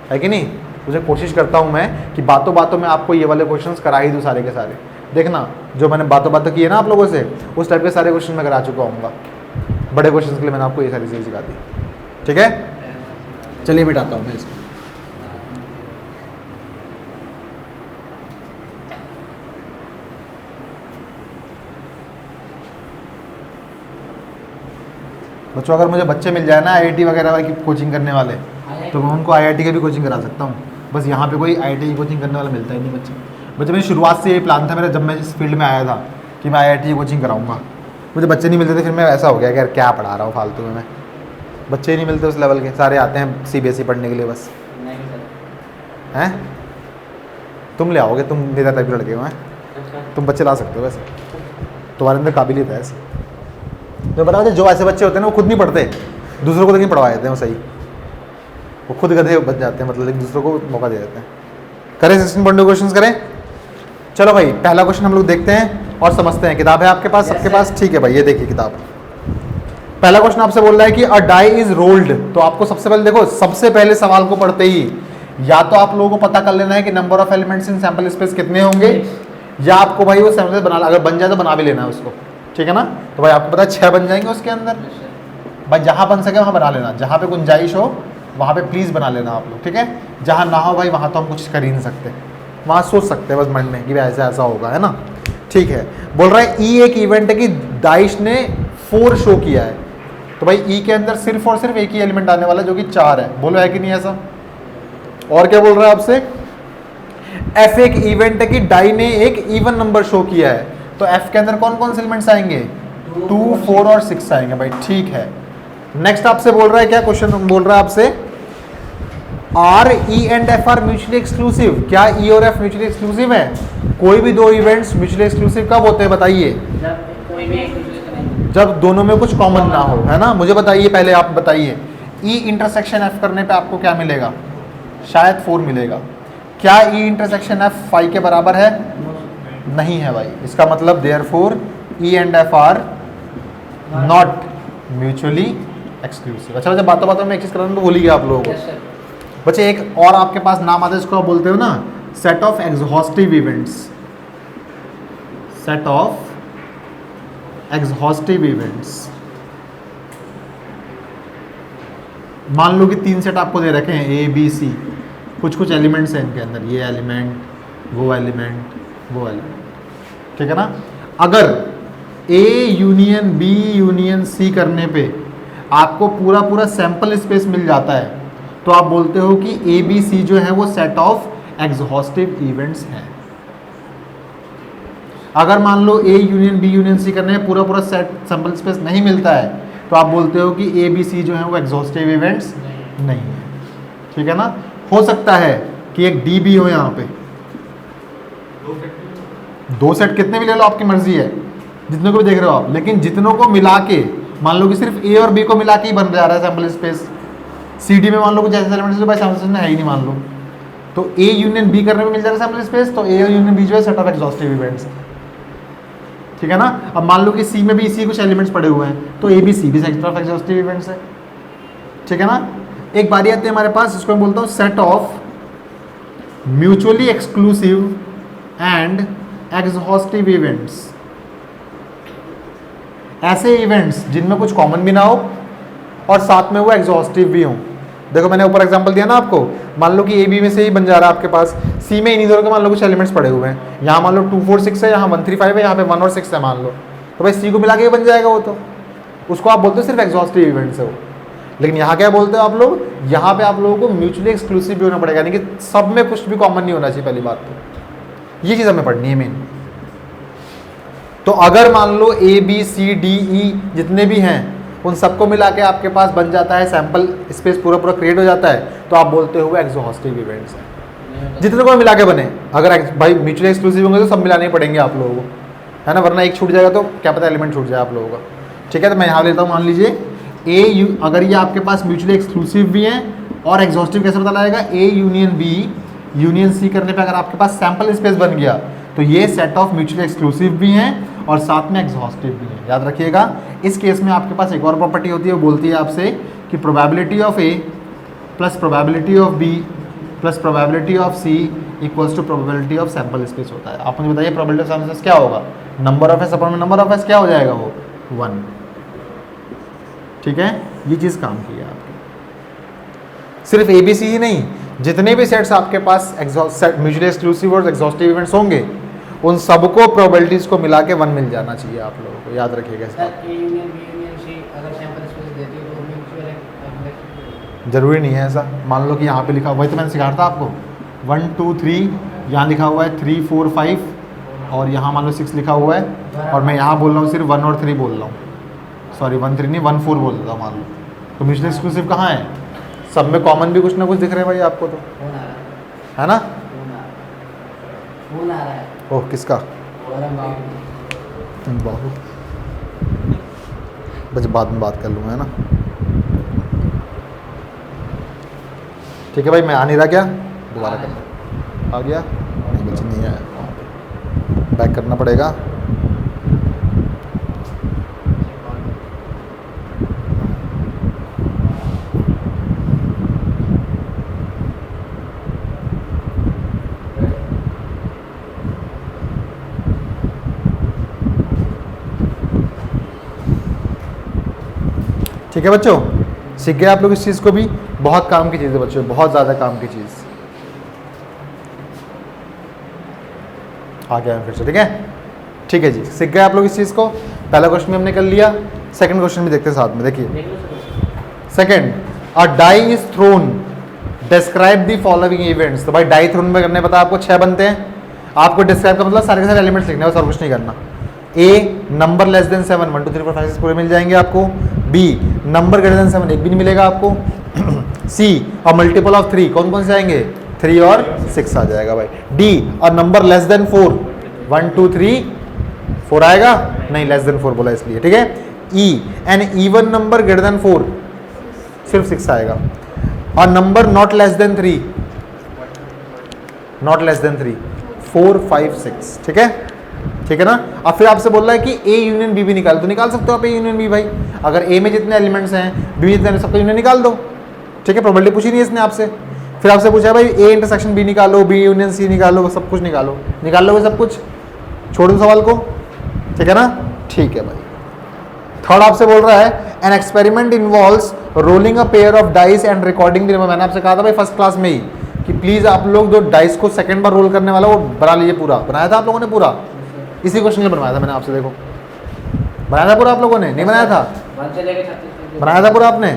है कि नहीं। मुझे कोशिश करता हूँ मैं कि बातों बातों में आपको ये वाले क्वेश्चंस करा ही दूँ सारे के सारे। देखना जो मैंने बातों बातों किए ना आप लोगों से, उस टाइप के सारे क्वेश्चन मैं करा चुका हूँ। बड़े क्वेश्चन के लिए मैंने आपको ये सारी चीज़ें सिखा दी, ठीक है। चलिए मिटाता हूँ मैं इसको। बच्चों अगर मुझे बच्चे मिल जाए ना IIT वगैरह की कोचिंग करने वाले, तो मैं उनको IIT की भी कोचिंग करा सकता हूँ। बस यहाँ पे कोई IIT की कोचिंग करने वाला मिलता ही नहीं बच्चे। मेरी शुरुआत से यही प्लान था मेरा, जब मैं इस फील्ड में आया था कि मैं IIT की कोचिंग कराऊंगा। मुझे बच्चे नहीं मिलते थे, फिर मैं ऐसा हो गया कि यार क्या पढ़ा रहा हूँ फालतू में, मैं बच्चे ही नहीं मिलते उस लेवल के। सारे आते हैं CBSE पढ़ने के लिए बस। नहीं सर। हैं तुम ले आओगे, तुम मेरा टाइप के लड़के हो हैं, तुम बच्चे ला सकते हो वैसे, तुम्हारे अंदर काबिलियत है ऐसे। तो बता जो ऐसे बच्चे होते हैं ना वो खुद नहीं पढ़ते, दूसरों को लेकिन पढ़वा देते हैं वो सही, वो खुद गधे बच जाते हैं, मतलब लेकिन दूसरों को मौका दे देते हैं। करें 16.2 क्वेश्चन करें। चलो भाई पहला क्वेश्चन हम लोग देखते हैं और समझते हैं। किताब है आपके पास, सबके पास, ठीक है भाई, ये देखिए किताब। पहला क्वेश्चन आपसे बोल रहा है कि अ डाई इज रोल्ड। तो आपको सबसे पहले देखो, सबसे पहले सवाल को पढ़ते ही या तो आप लोगों को पता कर लेना है कि number of elements in sample space कितने होंगे, या आपको भाई वो सैंपल बना, अगर बन जाए तो बना भी लेना है उसको, ठीक है ना। तो भाई आपको पता है 6 बन जाएंगे उसके अंदर, भाई जहाँ बन सके वहाँ बना लेना, जहाँ पे गुंजाइश हो वहाँ पे प्लीज़ बना लेना आप लोग, ठीक है। जहाँ ना हो भाई वहाँ तो हम कुछ कर ही नहीं सकते, वहाँ सोच सकते हैं बस मन में कि भाई ऐसा ऐसा होगा, है ना, ठीक है। बोल रहा है ई एक इवेंट है कि दाइश ने 4 शो किया है। तो भाई ई के अंदर सिर्फ और सिर्फ एक ही एलिमेंट आने वाला है जो कि 4 है, बोलो है कि नहीं ऐसा। और क्या बोल रहा है आपसे, एफ एक इवेंट है कि डाई ने एक इवन नंबर शो किया है। तो एफ के अंदर कौन कौन से एलिमेंट्स आएंगे, 2, 4 और 6 आएंगे भाई, ठीक है। नेक्स्ट आपसे बोल रहा है, क्या क्वेश्चन बोल रहा है आपसे, R E and F R mutually exclusive. क्या ई और एफ म्यूचुअली एक्सक्लूसिव है। कोई भी दो इवेंट्स म्यूचुअली एक्सक्लूसिव कब होते हैं बताइए, जब दोनों में कुछ कॉमन ना हो, है ना। मुझे बताइए पहले, आप बताइए ई इंटरसेक्शन एफ करने पे आपको क्या मिलेगा, शायद 4 मिलेगा। क्या ई इंटरसेक्शन एफ 5 के बराबर है, नहीं है भाई। इसका मतलब therefore E and F R not mutually exclusive. अच्छा जब बातों बातों में एक चीज कराना तो भूल ही गया आप लोगों को। बच्चे एक और आपके पास नाम आता है, इसको आप बोलते हो ना set of exhaustive events, set of exhaustive events. मान लो कि 3 सेट आपको दे रखे हैं A B C, कुछ कुछ एलिमेंट्स हैं इनके अंदर, ये एलिमेंट, वो एलिमेंट, वो एलिमेंट, ठीक है ना। अगर A union B union C करने पे आपको पूरा पूरा सैंपल स्पेस मिल जाता है, तो आप बोलते हो कि A B C जो है वो सेट ऑफ एग्जॉस्टिव इवेंट्स है। अगर मान लो A union B union C करने में पूरा पूरा सेट सैंपल स्पेस नहीं मिलता है, तो आप बोलते हो कि A B C जो है वो एग्जॉस्टिव इवेंट्स नहीं है, ठीक है ना। हो सकता है कि एक D भी हो यहाँ पे, 2 सेट कितने भी ले लो आपकी मर्जी है, जितने को भी देख रहे हो आप, लेकिन जितनों को मिला के मान लो कि सिर्फ A और B को मिला के ही बन जा रहा है सैंपल स्पेस। CD में मान लो कुछ ऐसे एलिमेंट्स भाई सैंपल स्पेस में है ही नहीं मान लो, तो A यूनियन B करने में मिल जा रहा है सैंपल स्पेस, तो A और यूनियन B जो है सेट ऑफ एग्जॉस्टिव इवेंट्स है, ठीक है ना। अब मान लो कि C में भी इसी कुछ एलिमेंट्स पड़े हुए हैं, तो A B C भी सेट ऑफ एग्जॉस्टिव इवेंट्स है, ठीक है ना। एक बारी आती है हमारे पास, इसको मैं बोलता हूँ set of mutually exclusive and exhaustive events. ऐसे इवेंट्स जिनमें कुछ कॉमन भी ना हो और साथ में वो एग्जॉस्टिव भी हों। देखो मैंने ऊपर एग्जांपल दिया ना आपको, मान लो कि A B में से ही बन जा रहा है आपके पास, C में इन्हीं दोनों के मान लो कुछ एलिमेंट्स पड़े हुए हैं, यहाँ मान लो 2 4 6 है, यहाँ 1 3 5 है, यहाँ पे 1 और 6 है मान लो, तो भाई C को मिला के बन जाएगा वो, तो उसको आप बोलते हो सिर्फ एग्जॉस्टिव इवेंट्स है वो। लेकिन यहाँ क्या बोलते हो आप लोग, यहाँ पे आप लोगों को म्यूचुअली एक्सक्लूसिव भी होना पड़ेगा, यानी कि सब में कुछ भी कॉमन नहीं होना चाहिए। पहली बात तो ये चीज़ हमें पढ़नी है मेन। तो अगर मान लो A B C D E जितने भी हैं उन सबको मिला के आपके पास बन जाता है सैंपल स्पेस, पूरा पूरा क्रिएट हो जाता है, तो आप बोलते हो एग्जॉस्टिव इवेंट्स है। जितने को मिला के बने, अगर भाई म्यूचुअली एक्सक्लूसिव होंगे तो सब मिलाने ही पड़ेंगे आप लोगों को, है ना, वरना एक छूट जाएगा तो क्या पता एलिमेंट छूट जाए आप लोगों का, ठीक है। तो मैं यहाँ लेता हूँ, मान लीजिए अगर ये आपके पास म्यूचुअली एक्सक्लूसिव भी हैं और एग्जॉस्टिव कैसे पता लगेगा, A union B union C करने पे अगर आपके पास सैंपल स्पेस बन गया तो ये सेट ऑफ म्यूचुअली एक्सक्लूसिव भी हैं और साथ में एग्जॉस्टिव भी हैं। याद रखिएगा, इस केस में आपके पास एक और प्रॉपर्टी होती है, वो बोलती है आपसे कि probability of A plus probability of B plus probability of C equals to probability of sample space होता है। आप मुझे बताइए प्रोबेबिलिटी ऑफ सैंपल स्पेस क्या होगा, नंबर ऑफ एस अपॉन में नंबर ऑफ एस क्या हो जाएगा वो 1। ठीक है, ये चीज़ काम की है आपकी। सिर्फ ए बी सी ही नहीं, जितने भी सेट्स आपके पास म्यूचुअली एक्सक्लूसिव और एग्जॉस्टिव इवेंट्स होंगे उन सबको प्रोबेबिलिटीज़ को मिला के 1 मिल जाना चाहिए आप लोगों को, याद रखिएगा इस बात। A union B union C अगर सैंपल स्पेस देती है तो म्यूचुअल है, ज़रूरी नहीं है ऐसा। मान लो कि यहाँ पे लिखा हुआ है, तो मैंने सिखाया था आपको 1 2 3, यहाँ लिखा हुआ है 3 4 5 और यहाँ मान लो 6 लिखा हुआ है और मैं यहाँ बोल रहा हूँ सिर्फ 1 और 3 बोल रहा हूँ, सॉरी 1 3 नहीं 1 4 बोल रहा हूँ मान लो। तो म्यूचुअली एक्सक्लूसिव कहाँ है, सब में कॉमन भी कुछ ना कुछ दिख रहे हैं भाई आपको, तो फोन आ रहा है, है ना। फोन आ रहा है, ओह किसका, और हम बाबू, बस बाद में बात कर लूँगा, है ना। ठीक है भाई, मैं आ नहीं रहा क्या, दोबारा कर आ गया नहीं, बच्चे नहीं आया, बैक करना पड़ेगा। ठीक है बच्चों, सीख गए आप लोग इस चीज़ को भी, बहुत काम की चीज़ है बच्चों, बहुत ज़्यादा काम की चीज़। आ गया फिर से, ठीक है। ठीक है जी, सीख गए आप लोग इस चीज़ को। पहला क्वेश्चन भी हमने कर लिया, सेकंड क्वेश्चन भी देखते हैं साथ में। देखिए second, a die is thrown, describe the following events. तो भाई डाई थ्रोन में करने पता आपको 6 बनते हैं, आपको डिस्क्राइब का मतलब सारे के सारे एलिमेंट्स लिखने हैं, बस और कुछ नहीं करना। ए नंबर लेस देन 7, 1 2 3 4 5 6 पूरे मिल जाएंगे आपको। बी नंबर ग्रेटर देन 7, एक भी नहीं मिलेगा आपको। सी और मल्टीपल ऑफ 3, कौन कौन से आएंगे, 3 और 6 आ जाएगा भाई। डी और नंबर लेस देन 4, 1 2 3 4 आएगा नहीं, लेस देन 4 बोला इसलिए, ठीक है। E an even number greater than 4, सिर्फ 6 आएगा। और number not less than 3, not less than 3, 4 5 6, ठीक है, ठीक है ना। अब फिर आपसे बोल रहा है कि ए यूनियन बी भी निकाल, तो निकाल सकते हो आप ए यूनियन बी भाई। अगर ए में जितने एलिमेंट्स हैं, बी में जितने, सबका यूनियन निकाल दो, ठीक है। प्रोबेबिलिटी पूछी नहीं है इसने आपसे, फिर आपसे पूछा भाई ए इंटरसेक्शन बी निकालो, बी यूनियन सी निकालो, सब कुछ निकालो, निकाल लोगे सब कुछ, छोड़ दो सवाल को, ठीक है ना। ठीक है भाई। थर्ड आपसे बोल रहा है an experiment involves rolling a pair of dice and recording the number. मैंने आपसे कहा था भाई फर्स्ट क्लास में ही कि प्लीज़ आप लोग जो डाइस को सेकंड बार रोल करने वाला वो बना लीजिए, पूरा बनाया था आप लोगों ने, पूरा इसी क्वेश्चन में बनवाया था मैंने आपसे, देखो बनाया था पूरा आप लोगों ने, नहीं बनाया था, 1 से लेकर 36 तक बनाया था पूरा आपने,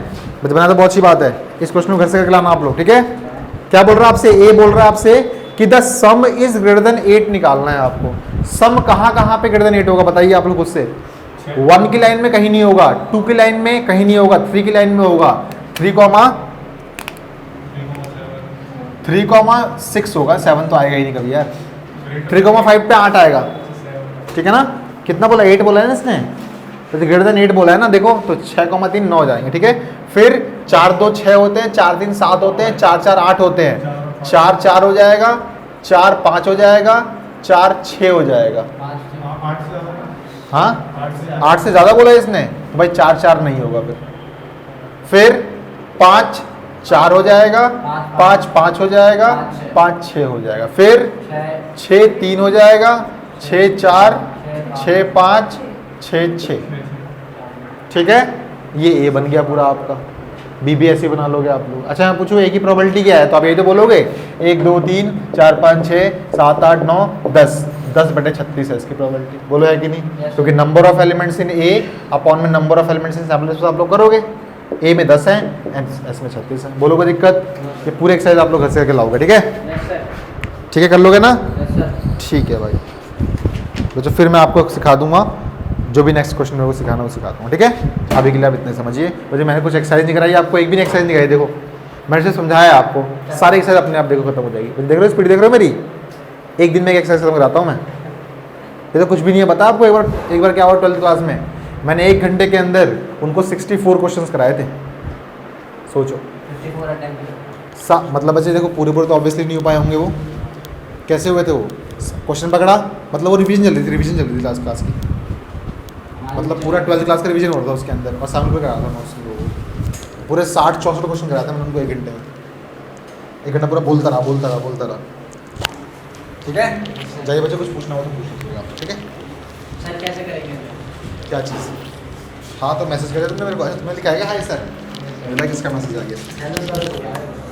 बस बनाया था, बहुत अच्छी बात है। इस क्वेश्चन को घर से करके लाना आप लोग, ठीक है। क्या बोल रहा है आपसे, ए बोल रहा है आपसे कि the some is greater than 8 निकालना है आपको। सम कहाँ कहाँ पे ग्रेटर देन 8 होगा बताइए आप लोग खुद से। 1 की लाइन में कहीं नहीं होगा, 2 की लाइन में कहीं नहीं होगा, 3 की लाइन में होगा, 3,6 होगा, 7 तो आएगा ही नहीं कभी यार। 3,5 पे 8 आएगा, ठीक है ना। कितना बोला, 8 बोला है ना इसने, तो ग्रेटर देन 8 बोला है ना, देखो तो 6,3 9 जाएंगे, ठीक है। फिर 4 2 6 होते हैं, 4 3 7 होते हैं, 4 4 8 होते हैं, 4 4 हो जाएगा, 4 5 हो जाएगा, 4 6 हो जाएगा। 5 से हाँ 8 से ज़्यादा बोला है इसने, तो भाई 4 4 नहीं होगा, फिर 5 4 हो जाएगा, 5 5 हो जाएगा, 5 6 हो जाएगा, फिर 6 3 हो जाएगा, 6 4 6 5 6 6, ठीक है। ये ए बन गया पूरा आपका, बी भी ऐसे बना लोगे आप लोग। अच्छा मैं पूछूँ ए की प्रोबेबिलिटी क्या है, तो आप यही तो बोलोगे 1 2 3 4 5 6 7 8 9 10, 10/36 है इसकी प्रोबेबिलिटी, बोलो है कि नहीं। क्योंकि number of elements in A upon में number of elements in sample space आप लोग करोगे, ए में 10 है एंड एस में 36 है, बोलो कोई दिक्कत। ये पूरे एक्सरसाइज आप लोग घर से करके लाओगे, ठीक है, ठीक है, कर लोगे ना, ठीक है भाई। तो फिर मैं आपको सिखा दूंगा जो भी नेक्स्ट क्वेश्चन मेरे को सिखाना वो सिखा दूंगा, ठीक है। अभी के लिए आप इतने समझिए, मुझे मैंने कुछ एक्सरसाइज नहीं कराई आपको, एक भी एक्सरसाइज नहीं कराई, देखो मैंने से समझाया आपको, सारी एक्सरसाइज अपने आप देखो खत्म हो जाएगी। देख रहे हो स्पीड, देख रहे हो मेरी, एक दिन में एक एक्सरसाइज खत्म कराता हूँ मैं, ये तो कुछ भी नहीं है। पता आपको एक बार क्या हुआ 12th क्लास में, मैंने 1 घंटे के अंदर उनको 64 क्वेश्चन कराए थे, सोचो 54 अटेम्प्ट। मतलब बच्चे देखो पूरे पूरे तो ऑब्वियसली नहीं हो पाए होंगे वो, कैसे हुए थे वो? क्वेश्चन पकड़ा, मतलब वो रिवीजन चल रही थी लास्ट क्लास की, मतलब पूरा 12th क्लास का रिवीजन हो रहा था उसके अंदर, और सामने पे कराया था मैं उसको पूरे 60-64 क्वेश्चन कराया था मैंने उनको 1 घंटे में, 1 घंटा पूरा बोलता रहा। ठीक है, जाइए बच्चे, कुछ पूछना हो तो पूछ लीजिएगा आप, ठीक है? सर कैसे करेंगे? क्या चीज़? हाँ तो मैसेज कर तुमने मेरे को, तुम्हें लिखा है क्या हाय सर? बोला किसका मैसेज आ गया? Hello sir.